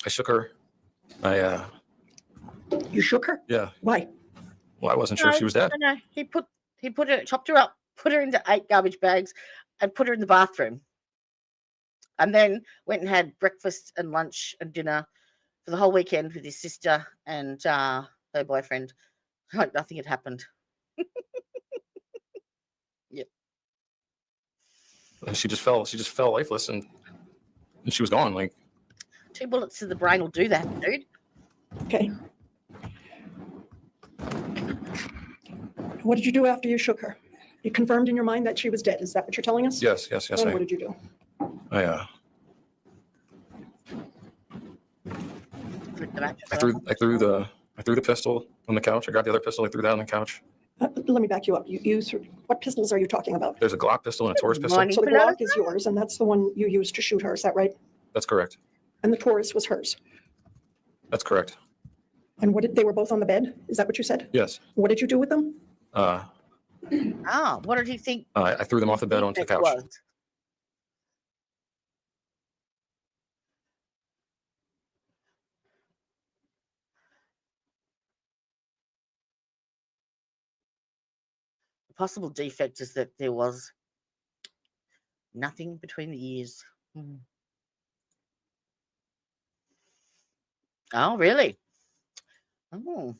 E: shook her.
D: You shook her?
E: Yeah.
D: Why?
E: Well, I wasn't sure if she was dead.
B: No. He chopped her up, put her into 8 garbage bags, and put her in the bathroom. And then went and had breakfast and lunch and dinner for the whole weekend with his sister and her boyfriend. Like nothing had happened. Yep.
E: And she just fell lifeless and she was gone. Like
B: 2 bullets to the brain will do that, dude.
D: Okay. What did you do after you shook her? You confirmed in your mind that she was dead. Is that what you're telling us?
E: yes.
D: Then what did you do?
E: I
B: Flip the mattress
E: I
B: over.
E: threw the pistol on the couch. I grabbed the other pistol. I threw that on the couch.
D: Let me back you up. You what pistols are you talking about?
E: There's a Glock pistol and a Taurus pistol.
B: Money.
D: So the Glock is yours, and that's the one you used to shoot her. Is that right?
E: That's correct.
D: And the Taurus was hers.
E: That's correct.
D: And they were both on the bed? Is that what you said?
E: Yes.
D: What did you do with them?
B: What did he think?
E: I threw them off the bed onto the couch.
B: Was? The possible defect is that there was nothing between the ears. Oh, really? Oh.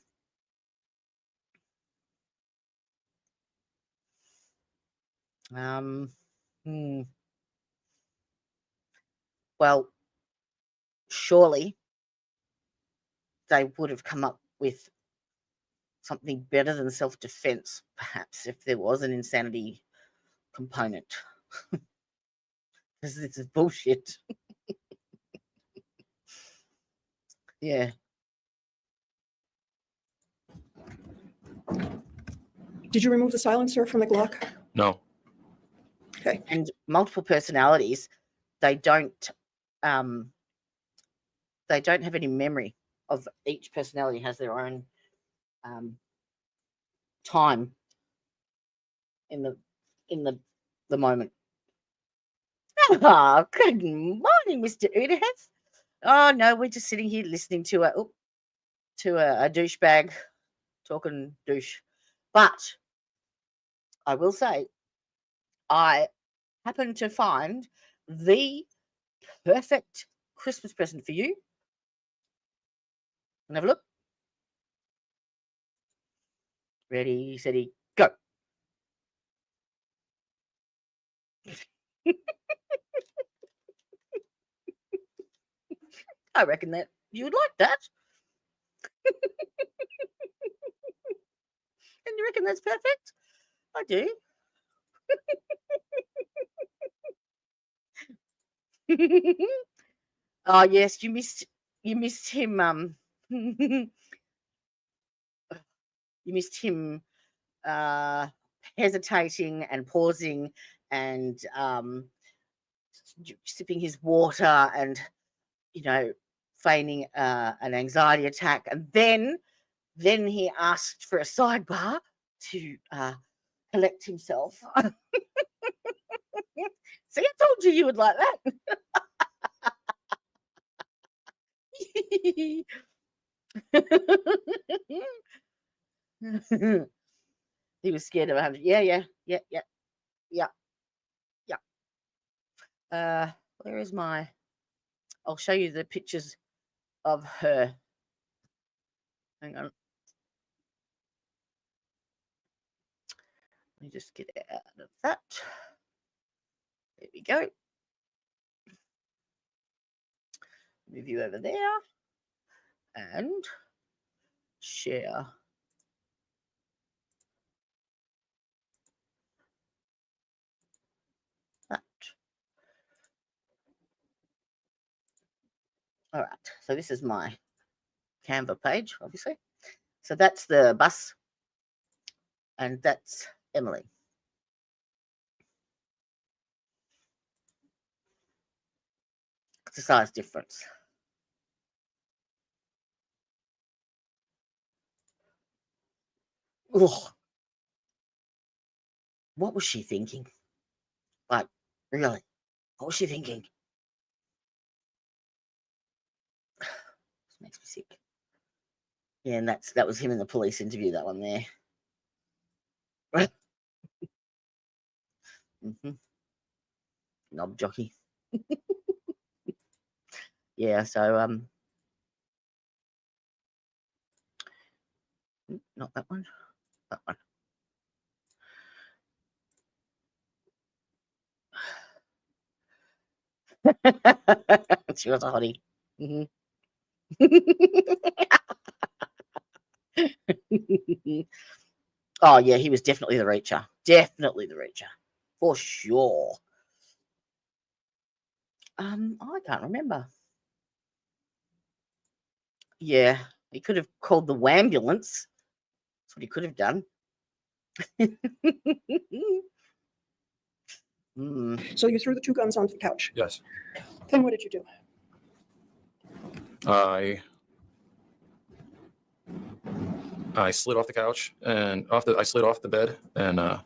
B: Hmm. Well, surely they would have come up with something better than self-defense, perhaps, if there was an insanity component. This is bullshit. Yeah.
D: Did you remove the silencer from the Glock?
E: No.
D: Okay.
B: And multiple personalities, they don't have any memory of each personality has their own time in the moment. Oh, good morning, Mr. Udaheth. Oh no, we're just sitting here listening to a douchebag talking douche. But I will say, I happened to find the perfect Christmas present for you. And have a look. Ready, steady, go. I reckon that you would like that. And you reckon that's perfect? I do. Oh yes, you missed him. You missed him hesitating and pausing and sipping his water and feigning an anxiety attack, and then he asked for a sidebar to collect himself. See, I told you would like that. He was scared of 100. Yeah. Where is my? I'll show you the pictures of her. Hang on. Let me just get out of that. There we go. Move you over there and share. That. All right. So this is my Canva page, obviously. So that's the bus, and that's Emily. It's a size difference. Ugh. What was she thinking? Like, really? What was she thinking? This makes me sick. Yeah, and that was him in the police interview, that one there. Knob jockey. Yeah, so not that one. That one. She was a hottie. Oh yeah, he was definitely the reacher. Definitely the reacher. For sure. I can't remember. Yeah, he could have called the wambulance. That's what he could have done.
D: So you threw the two guns onto the couch.
E: Yes.
D: Then what did you do?
E: I slid off the couch and I slid off the bed, and I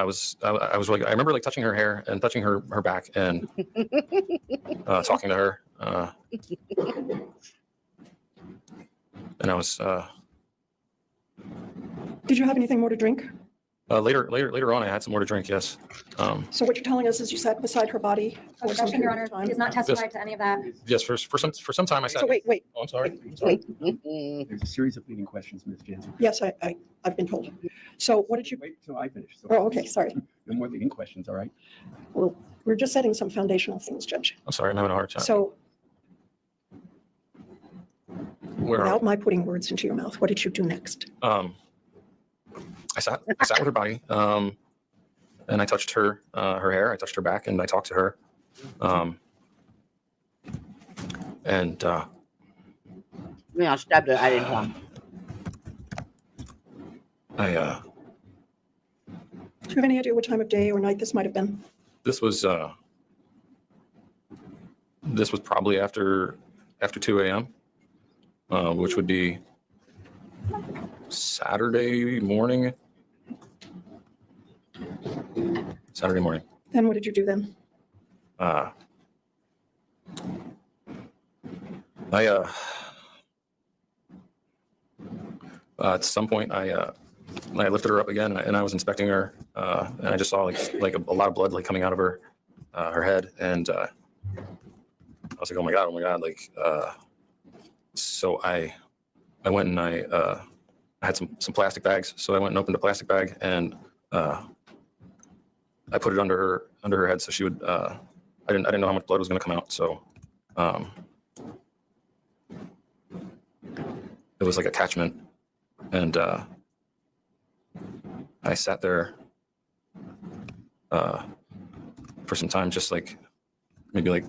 E: was like, I remember like touching her hair and touching her back and talking to her, and I was.
D: Did you have anything more to drink?
E: Later on, I had some more to drink. Yes.
D: So what you're telling us is you sat beside her body for some
F: Objection, Your
D: period
F: Honor.
D: of
F: He has
D: time?
F: not testified to any of that.
E: Yes. For some time, I sat.
D: So wait.
E: Oh, I'm sorry.
C: There's a series of leading questions, Ms. Jansen.
D: Yes, I've been told. So what did you,
C: Wait till I finish. So
D: oh, okay, sorry.
C: no more leading questions, all right?
D: Well, we're just setting some foundational things, Judge.
E: I'm sorry. I'm having a hard time.
D: So
E: Where?
D: without my putting words into your mouth, what did you do next?
E: I sat with her body, and I touched her hair. I touched her back, and I talked to her. And
B: Yeah, I stabbed her at any time.
E: I
D: Do you have any idea what time of day or night this might have been?
E: this was probably after 2 a.m., which would be Saturday morning.
D: Then what did you do then?
E: At some point, I lifted her up again, and I was inspecting her, and I just saw like a lot of blood like coming out of her head, and I was like, oh my god, like so I went and I had some plastic bags, so I went and opened a plastic bag, and I put it under her head, so she would. I didn't know how much blood was going to come out, so it was like a catchment, and I sat there for some time, just like maybe like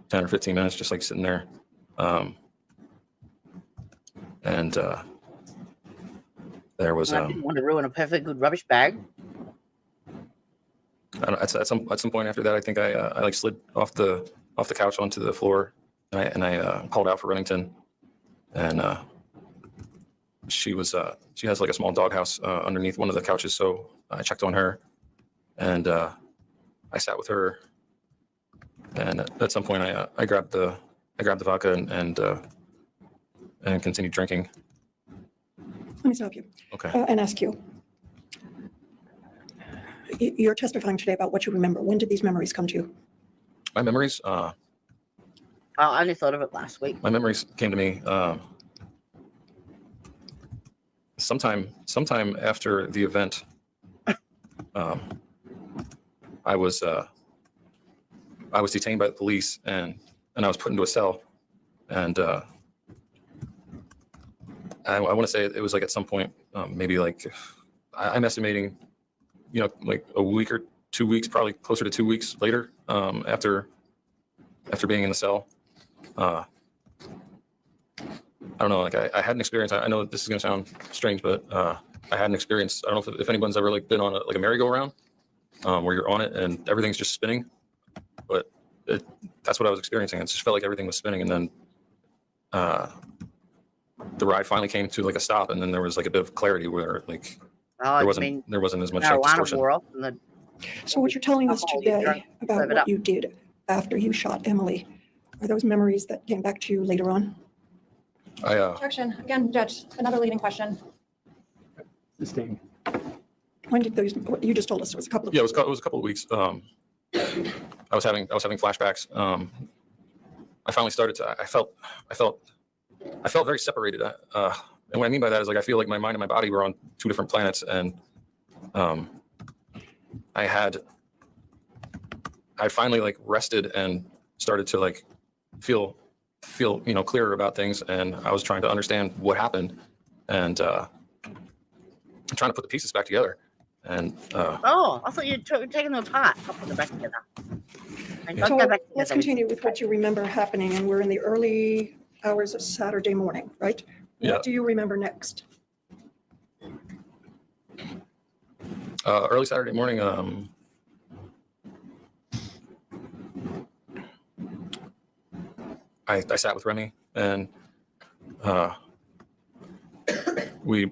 E: 10 or 15 minutes, just like sitting there, and there was.
B: I didn't want to ruin a perfect good rubbish bag.
E: At some point after that, I think I like slid off the couch onto the floor, and I called out for Remington, and she has like a small doghouse underneath one of the couches, so I checked on her, and I sat with her, and at some point I grabbed the vodka and continued drinking.
D: Let me stop you.
E: Okay.
D: And ask you. You're testifying today about what you remember. When did these memories come to you?
E: My memories.
B: I only thought of it last week.
E: My memories came to me sometime after the event. I was detained by the police, and I was put into a cell, and I want to say it was like at some point, maybe like I'm estimating, like a week or 2 weeks, probably closer to 2 weeks later, after being in the cell. I don't know, like I had an experience. I know this is going to sound strange, but I had an experience. I don't know if anyone's ever like been on a merry-go-round, where you're on it and everything's just spinning, but that's what I was experiencing. It just felt like everything was spinning, and then the ride finally came to like a stop, and then there was like a bit of clarity where like there wasn't as much like, distortion.
B: Wore off and the
D: So what you're telling us
B: alcohol
D: today
B: drunk,
D: about
B: serve it
D: what
B: up.
D: you did after you shot Emily, are those memories that came back to you later on?
F: Objection. Again, Judge, another leading question.
C: Sustained.
D: When did those, what you just told us, it was a couple of.
E: Yeah, it was a couple of weeks. I was having flashbacks. I finally started to. I felt very separated. And what I mean by that is like I feel like my mind and my body were on two different planets, and I finally like rested and started to like feel clearer about things, and I was trying to understand what happened, and trying to put the pieces back together. And
B: Oh, I thought you'd taken them apart. I'll put them back together. And don't
D: So
B: go back
D: let's
B: together.
D: continue with what you remember happening, and we're in the early hours of Saturday morning, right?
E: Yeah.
D: What do you remember next?
E: early Saturday morning, I sat with Remy, and we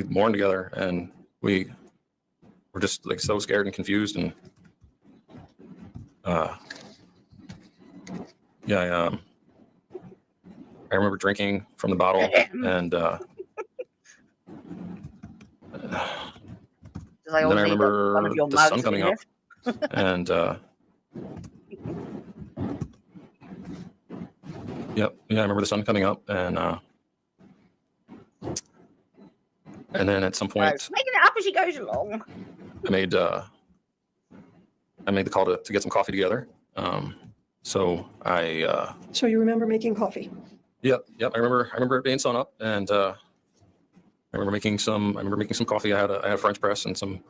E: mourned together, and we were just like so scared and confused, and I remember drinking from the bottle, and
B: 'Cause I
E: And then I
B: obviously got one
E: remember
B: of your
E: the sun
B: mugs
E: coming
B: in
E: up, and yep, yeah, I remember the sun coming up, and then at some
B: So,
E: point,
B: making it up as she goes along.
E: I made the call to get some coffee together. So
D: So you remember making coffee?
E: yep. I remember it being sun up, and I remember making some coffee. I had a French press and some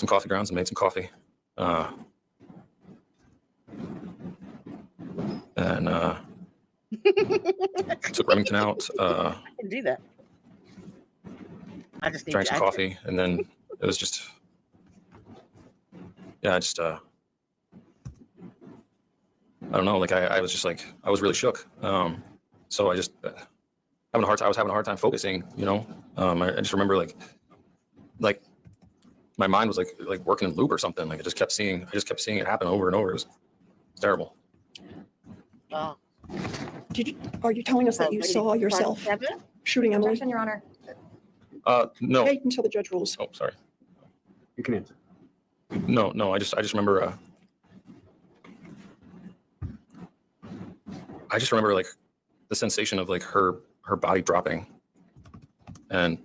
E: coffee grounds, and made some coffee. And took Remington out,
B: I can do that. I just need
E: drank
B: to
E: some coffee, and then it was just, yeah, I don't know, like I was just like, I was really shook. So I just I was having a hard time focusing, you know. I just remember like my mind was like working in loop or something. Like I just kept seeing it happen over and over. It was terrible.
B: Oh,
D: Are you telling us that you saw yourself shooting Emily?
F: Objection, Your Honor.
E: No.
D: Wait until the judge rules.
E: Oh, sorry.
C: You can answer.
E: No, I just remember. I just remember like the sensation of like her body dropping, and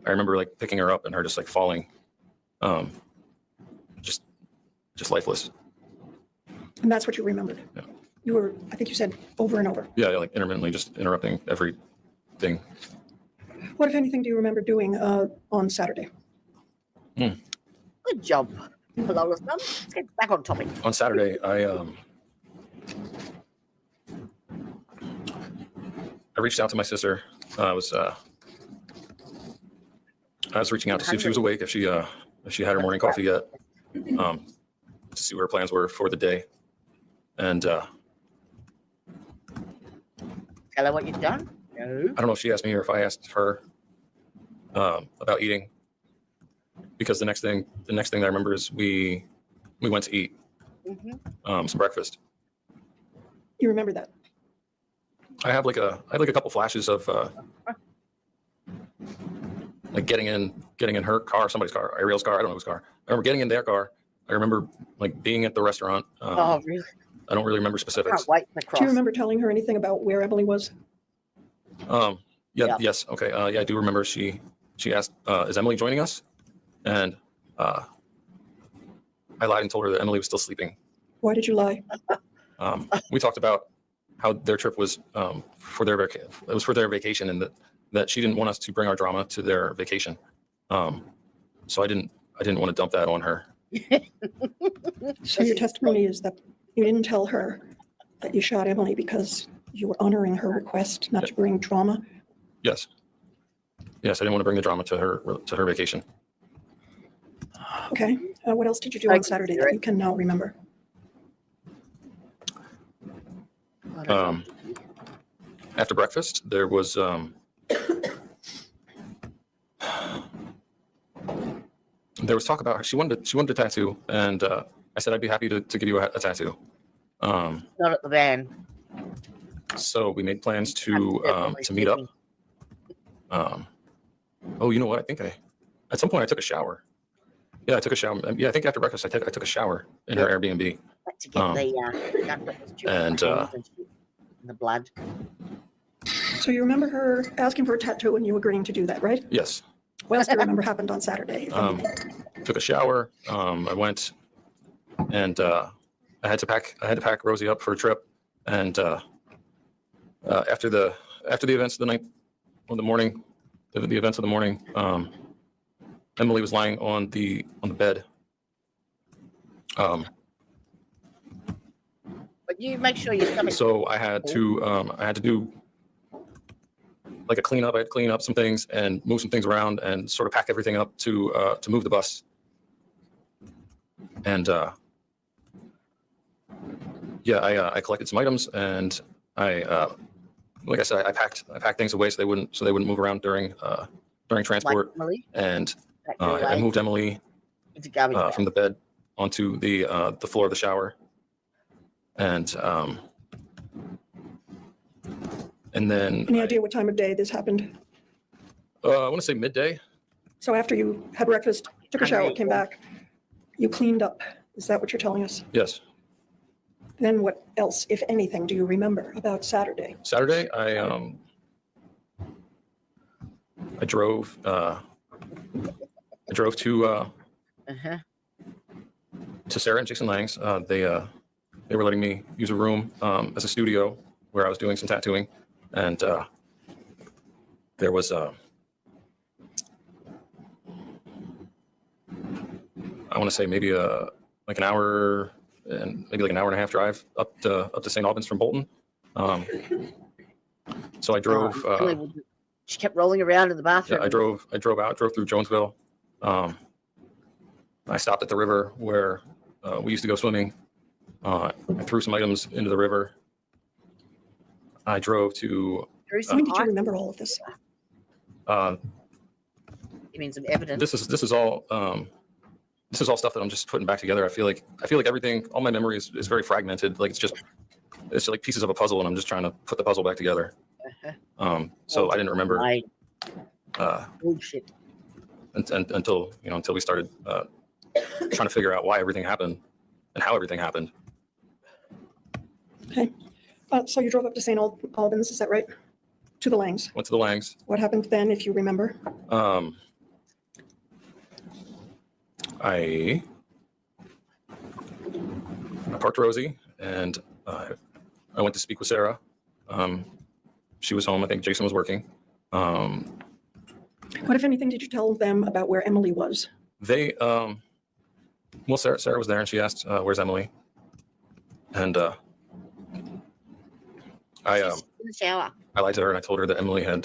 E: I remember like picking her up and her just like falling, just lifeless.
D: And that's what you remembered?
E: Yeah.
D: You were, I think you said, over and over.
E: Yeah, like intermittently just interrupting everything.
D: What, if anything, do you remember doing on Saturday?
B: good job. Flawless done. Let's get back on topic.
E: On Saturday, I reached out to my sister. I was reaching out to see if she was awake, if she had her morning coffee yet, to see what her plans were for the day. And
B: Tell her what you've done. No.
E: I don't know if she asked me or if I asked her about eating, because the next thing that I remember is we went to eat some breakfast.
D: You remember that?
E: I had like a couple flashes of like getting in her car, somebody's car, Ariel's car, I don't know whose car. I remember getting in their car. I remember like being at the restaurant.
B: Oh, really?
E: I don't really remember
B: I
E: specifics.
B: can't wait to cross.
D: Do you remember telling her anything about where Emily was?
E: Yeah,
B: Yeah.
E: yes, okay. Yeah, I do remember she asked, is Emily joining us? And I lied and told her that Emily was still sleeping.
D: Why did you lie?
E: We talked about how their trip was for their vacation, and that she didn't want us to bring our drama to their vacation. So I didn't want to dump that on her.
D: So your testimony is that you didn't tell her that you shot Emily because you were honoring her request not to bring drama?
E: Yes, I didn't want to bring the drama to her vacation.
D: Okay. What else did you do on Saturday that you can now remember?
E: After breakfast, there was talk about her. She wanted a tattoo, and I said I'd be happy to give you a tattoo.
B: Not at the van.
E: So we made plans to meet up. Oh, you know what? I think at some point I took a shower. Yeah, I took a shower. Yeah, I think after breakfast I took a shower in her Airbnb.
B: To get the
E: and
B: the blood.
D: So you remember her asking for a tattoo and you agreeing to do that, right?
E: Yes.
D: What else do you remember happened on Saturday?
E: Took a shower. I went, and I had to pack Rosie up for a trip. And after the events of the night, or the morning, the events of the morning, Emily was lying on the bed.
B: But you make sure your stomach.
E: So I had to do like a cleanup. I had to clean up some things and move some things around and sort of pack everything up to move the bus. And I collected some items, and like I said, I packed things away so they wouldn't move around during transport.
B: Like Emily,
E: And
B: back your
E: I
B: way
E: moved Emily
B: into garbage bag.
E: from the bed onto the floor of the shower. And then
D: Any idea what time of day this happened?
E: I want to say midday.
D: So after you had breakfast, took a shower,
B: Hungry.
D: came back, you cleaned up. Is that what you're telling us?
E: Yes.
D: Then what else, if anything, do you remember about Saturday?
E: Saturday, I drove to
B: Uh-huh.
E: to Sarah and Jason Lang's. They were letting me use a room as a studio where I was doing some tattooing, and there was I want to say maybe like an hour and maybe like an hour and a half drive up to St. Albans from Bolton. So I drove.
B: She kept rolling around in the bathroom.
E: Yeah, I drove through Jonesville. I stopped at the river where we used to go swimming. I threw some items into the river. I drove to.
D: When did you remember all of this?
B: You mean some evidence?
E: This is all stuff that I'm just putting back together. I feel like everything, all my memory is very fragmented. Like it's like pieces of a puzzle, and I'm just trying to put the puzzle back together. So I didn't remember.
B: Bullshit.
E: Until we started trying to figure out why everything happened and how everything happened.
D: Okay. So you drove up to St. Albans, is that right? To the Langs.
E: Went to the Langs.
D: What happened then, if you remember?
E: I parked Rosie, and I went to speak with Sarah. She was home. I think Jason was working.
D: What, if anything, did you tell them about where Emily was?
E: They, well, Sarah was there, and she asked, "Where's Emily?" And I
B: In the shower.
E: I lied to her, and I told her that Emily had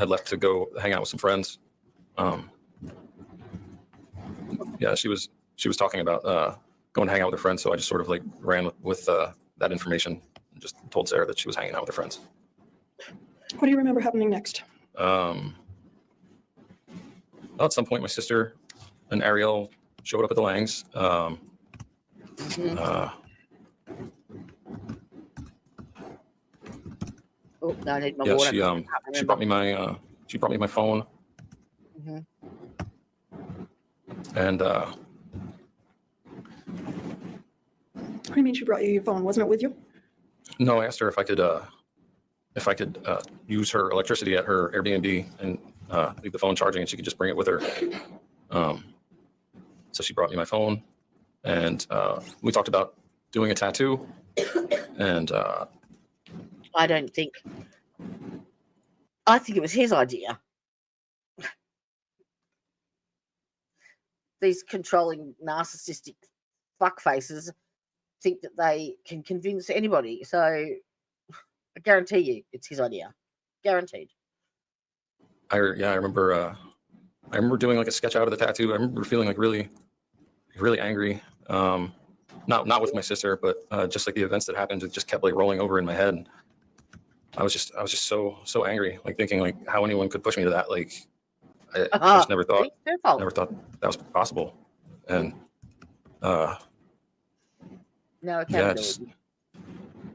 E: left to go hang out with some friends. Yeah, she was talking about going to hang out with her friends, so I just sort of like ran with that information and just told Sarah that she was hanging out with her friends.
D: What do you remember happening next?
E: Well, at some point, my sister and Ariel showed up at the Langs.
B: Oh, no, I need my
E: Yeah,
B: water.
E: she brought me my phone,
B: Mhm.
E: and
D: What do you mean she brought you your phone? Wasn't it with you?
E: no, I asked her if I could use her electricity at her Airbnb and leave the phone charging, and she could just bring it with her. So she brought me my phone, and we talked about doing a tattoo, and
B: I think it was his idea. These controlling, narcissistic fuckfaces think that they can convince anybody. So I guarantee you it's his idea. Guaranteed.
E: I remember doing like a sketch out of the tattoo. I remember feeling like really, really angry. Not with my sister, but just like the events that happened, it just kept like rolling over in my head. I was just so angry, like thinking like how anyone could push me to that. Like I just never thought that was possible. And
B: No
E: yeah,
B: accountability.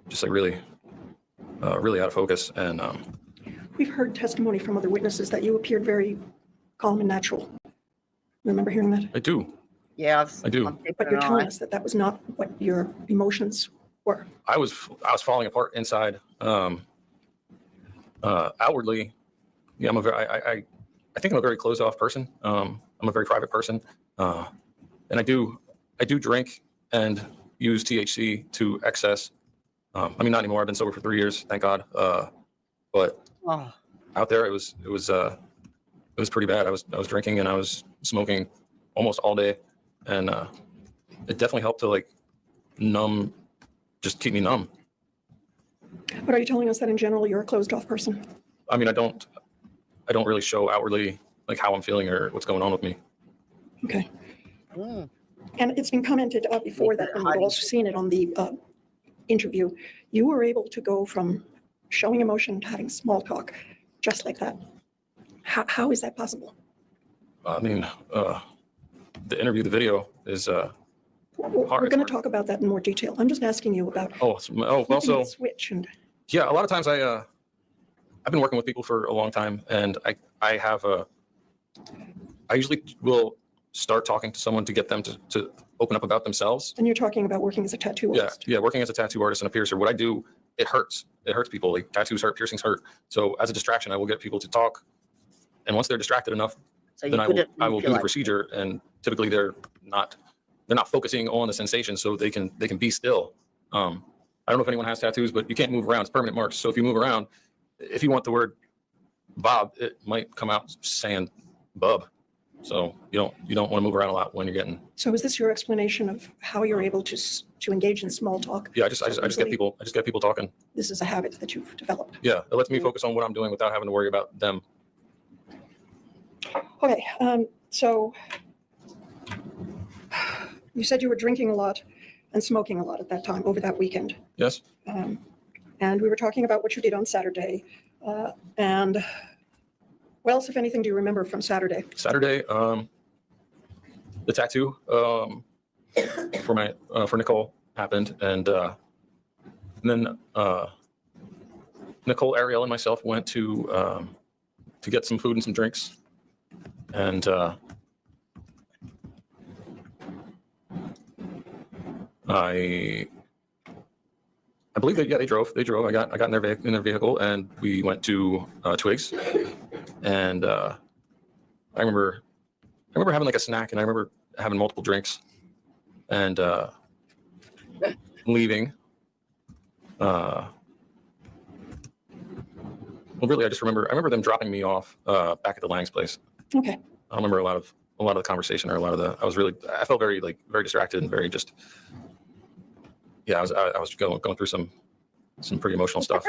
E: just like really out of focus. And
D: We've heard testimony from other witnesses that you appeared very calm and natural. Remember hearing that?
E: I do.
B: Yeah,
E: I do.
B: I'm keeping
D: But you're
B: an
D: telling
B: eye.
D: us that that was not what your emotions were.
E: I was falling apart inside. Outwardly, yeah, I think I'm a very closed off person. I'm a very private person, and I do drink and use THC to excess. I mean, not anymore. I've been sober for 3 years, thank God. But
B: Oh,
E: out there, it was pretty bad. I was drinking and I was smoking almost all day, and it definitely helped to like just keep me numb.
D: But are you telling us that in general you're a closed off person?
E: I mean, I don't really show outwardly like how I'm feeling or what's going on with me.
D: Okay.
B: mm.
D: And it's been commented before that, and we've also seen it on the interview. You were able to go from showing emotion to having small talk just like that. How is that possible?
E: I mean, the interview, the video is
D: We're
E: hard.
D: going to talk about that in more detail. I'm just asking you about
E: well,
D: flipping
E: so
D: the switch. And
E: yeah, a lot of times I've been working with people for a long time, and I have I usually will start talking to someone to get them to open up about themselves.
D: And you're talking about working as a tattoo
E: Yeah,
D: artist.
E: yeah, working as a tattoo artist and a piercer. What I do, it hurts. It hurts people. Like tattoos hurt, piercings hurt. So as a distraction, I will get people to talk. And once they're distracted enough,
B: So
E: then
B: you could
E: I will do the
B: manipulate.
E: procedure. And typically they're not focusing on the sensation, so they can be still. I don't know if anyone has tattoos, but you can't move around. It's permanent marks. So if you move around, if you want the word Bob, it might come out saying Bub. So you don't want to move around a lot when you're getting.
D: So is this your explanation of how you're able to engage in small talk?
E: Yeah, I just get people talking.
D: This is a habit that you've developed.
E: Yeah, it lets me focus on what I'm doing without having to worry about them.
D: Okay, so you said you were drinking a lot and smoking a lot at that time, over that weekend.
E: Yes.
D: And we were talking about what you did on Saturday. And what else, if anything, do you remember from Saturday?
E: Saturday, the tattoo for Nicole happened, and then Nicole, Ariel, and myself went to get some food and some drinks, and I believe that they drove. I got in their vehicle, and we went to Twigs, and I remember having like a snack, and I remember having multiple drinks, and leaving. Well, really, I remember them dropping me off back at the Lang's place.
D: Okay.
E: I don't remember a lot of the conversation or I very very distracted and very just. Yeah, I was going through some pretty emotional stuff.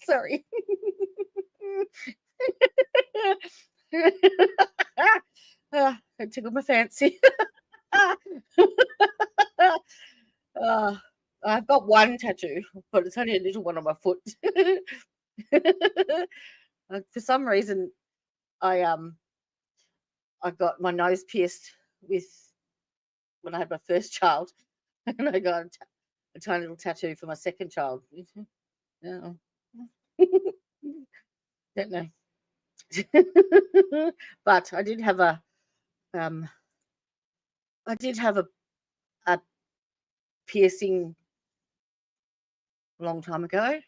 B: Sorry. It tickled my fancy. I've got one tattoo, but it's only a little one on my foot. For some reason, I got my nose pierced when I had my first child, and I got a tiny little tattoo for my second child. Yeah. Don't know. But I did have a piercing a long time ago.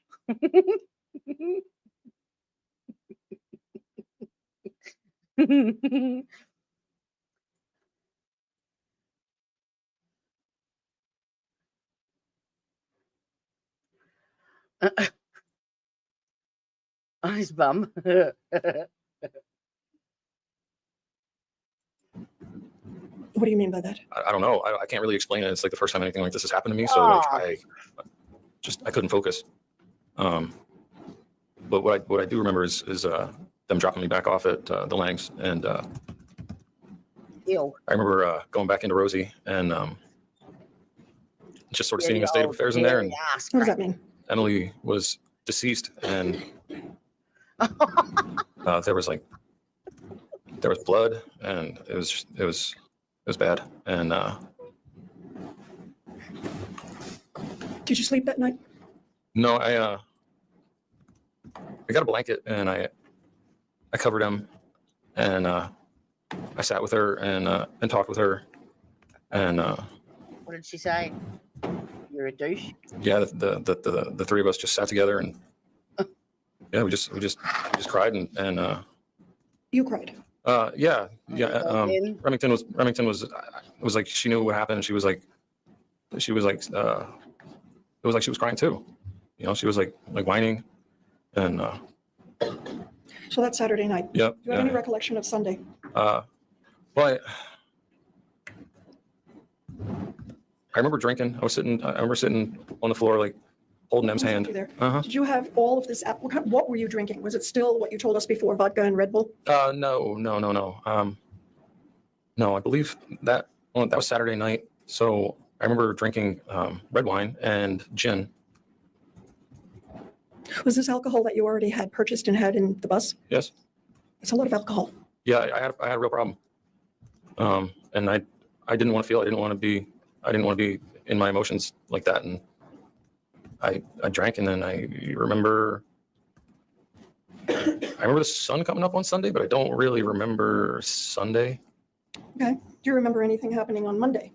B: On his bum.
D: What do you mean by that?
E: I don't know. I can't really explain it. It's like the first time anything like this has happened to me. So like I couldn't focus. But what I do remember is them dropping me back off at the Langs, and
B: Ew.
E: I remember going back into Rosie and just sort of seeing the state of affairs in there. And
D: What does that mean?
E: Emily was deceased, and there was blood, and it was bad. And
D: Did you sleep that night?
E: no, I got a blanket and I covered him, and I sat with her and talked with her, and
B: What did she say? You're a douche.
E: yeah, the three of us just sat together, and yeah, we just cried, and
D: You cried.
E: yeah.
B: Then?
E: Remington was like, she knew what happened. She was like it was like she was crying too. You know, she was like whining, and
D: So that's Saturday night.
E: yep.
D: Do you have any recollection of Sunday?
E: Well, I remember drinking. I remember sitting on the floor, like holding Em's hand.
D: You there.
E: Uh-huh.
D: Did you have all of this? What were you drinking? Was it still what you told us before, vodka and Red Bull?
E: No. No, I believe that was Saturday night. So I remember drinking red wine and gin.
D: Was this alcohol that you already had purchased and had in the bus?
E: Yes.
D: It's a lot of alcohol.
E: Yeah, I had a real problem. And I didn't want to feel, I didn't want to be in my emotions like that. And I drank, and then I remember the sun coming up on Sunday, but I don't really remember Sunday.
D: Okay. Do you remember anything happening on Monday?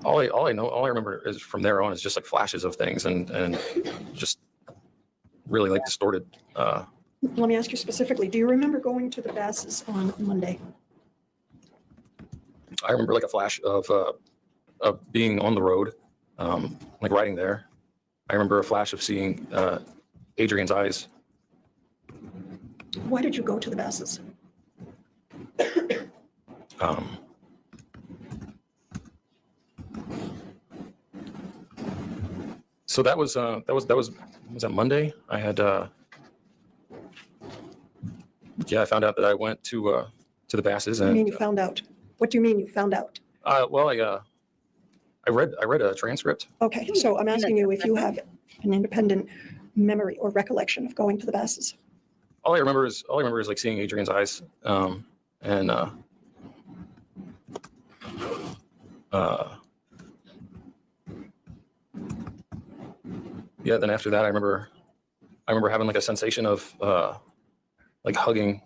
E: All I remember is from there on is just like flashes of things and just really like distorted.
D: Let me ask you specifically, do you remember going to the Basses on Monday?
E: I remember like a flash of being on the road, like riding there. I remember a flash of seeing Adrian's eyes.
D: Why did you go to the Basses?
E: So that was that Monday? I had I found out that I went to the Basses.
D: What do
E: And
D: you mean you found out? What do you mean you found out?
E: well, I read a transcript.
D: Okay, so I'm asking you if you have an independent memory or recollection of going to the Basses.
E: All I remember is like seeing Adrian's eyes, and yeah. Then after that, I remember having like a sensation of like hugging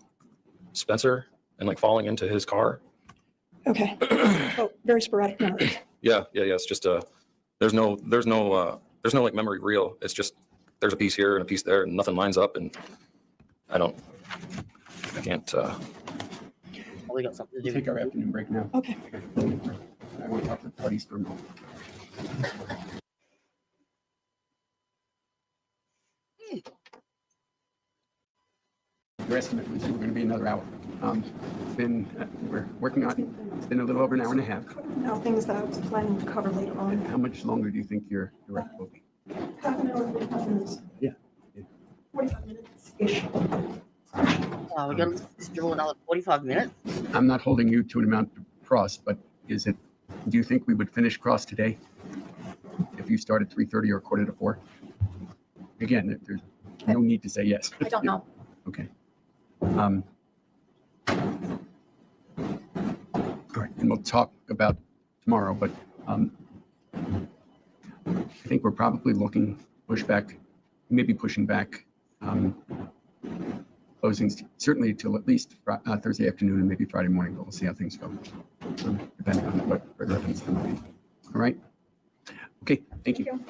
E: Spencer and like falling into his car.
D: Okay. Oh, very sporadic memory.
E: Yeah. It's just there's no like memory reel. It's just there's a piece here and a piece there, and nothing lines up, and I can't.
B: We got something to
C: We'll
B: do.
C: take our afternoon break now.
D: Okay.
C: I want to talk to the parties for a moment. Your estimate was we're going to be another hour. We're working on, it's been a little over an hour and a half.
D: Now, things that I was planning to cover later on.
C: How much longer do you think your rep will be?
D: Half an hour, 45 minutes.
C: Yeah.
D: 45 minutes-ish.
B: Oh, we got to do another 45 minutes.
C: I'm not holding you to an amount of cross, but do you think we would finish cross today? If you start at 3:30 or 3:45? Again, there's no need to say yes.
F: I don't know.
C: Okay. All right, and we'll talk about tomorrow, but I think we're probably looking pushback, maybe pushing back closings certainly till at least Thursday afternoon and maybe Friday morning, but we'll see how things go, depending on what further evidence there might be. All right. Okay. Thank you.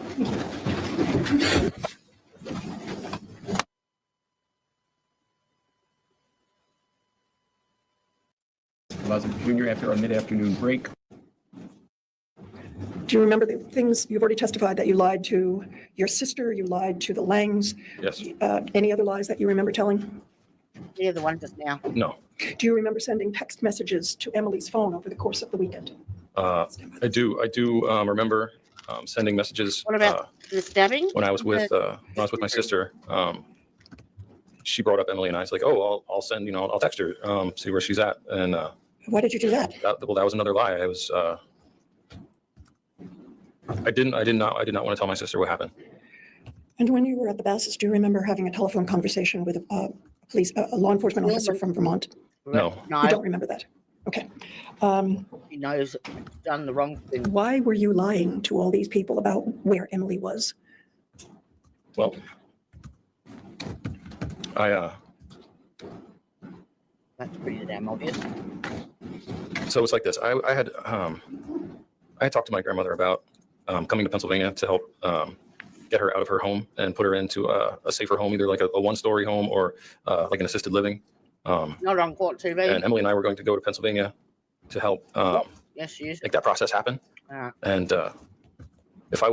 C: Ferlazzo Jr. after our mid-afternoon break.
D: Do you remember the things you've already testified that you lied to your sister, you lied to the Langs?
E: Yes.
D: Any other lies that you remember telling?
B: Yeah, the one just now.
E: No.
D: Do you remember sending text messages to Emily's phone over the course of the weekend?
E: I do remember sending messages.
B: What about the stabbing?
E: When I was with my sister, she brought up Emily, and I was like, "Oh, I'll send, I'll text her, see where she's at." And
D: Why did you do that?
E: that was another lie. I did not want to tell my sister what happened.
D: And when you were at the Basses, do you remember having a telephone conversation with a law enforcement officer from Vermont?
E: No.
B: No,
D: You don't remember that? Okay.
B: he knows he's done the wrong thing.
D: Why were you lying to all these people about where Emily was?
E: Well,
B: That's pretty damn obvious.
E: so it's like this. I had talked to my grandmother about coming to Pennsylvania to help get her out of her home and put her into a safer home, either like a one-story home or like an assisted living.
B: Not on court TV.
E: And Emily and I were going to go to Pennsylvania to help
B: Yes, she is.
E: make that process happen. And if I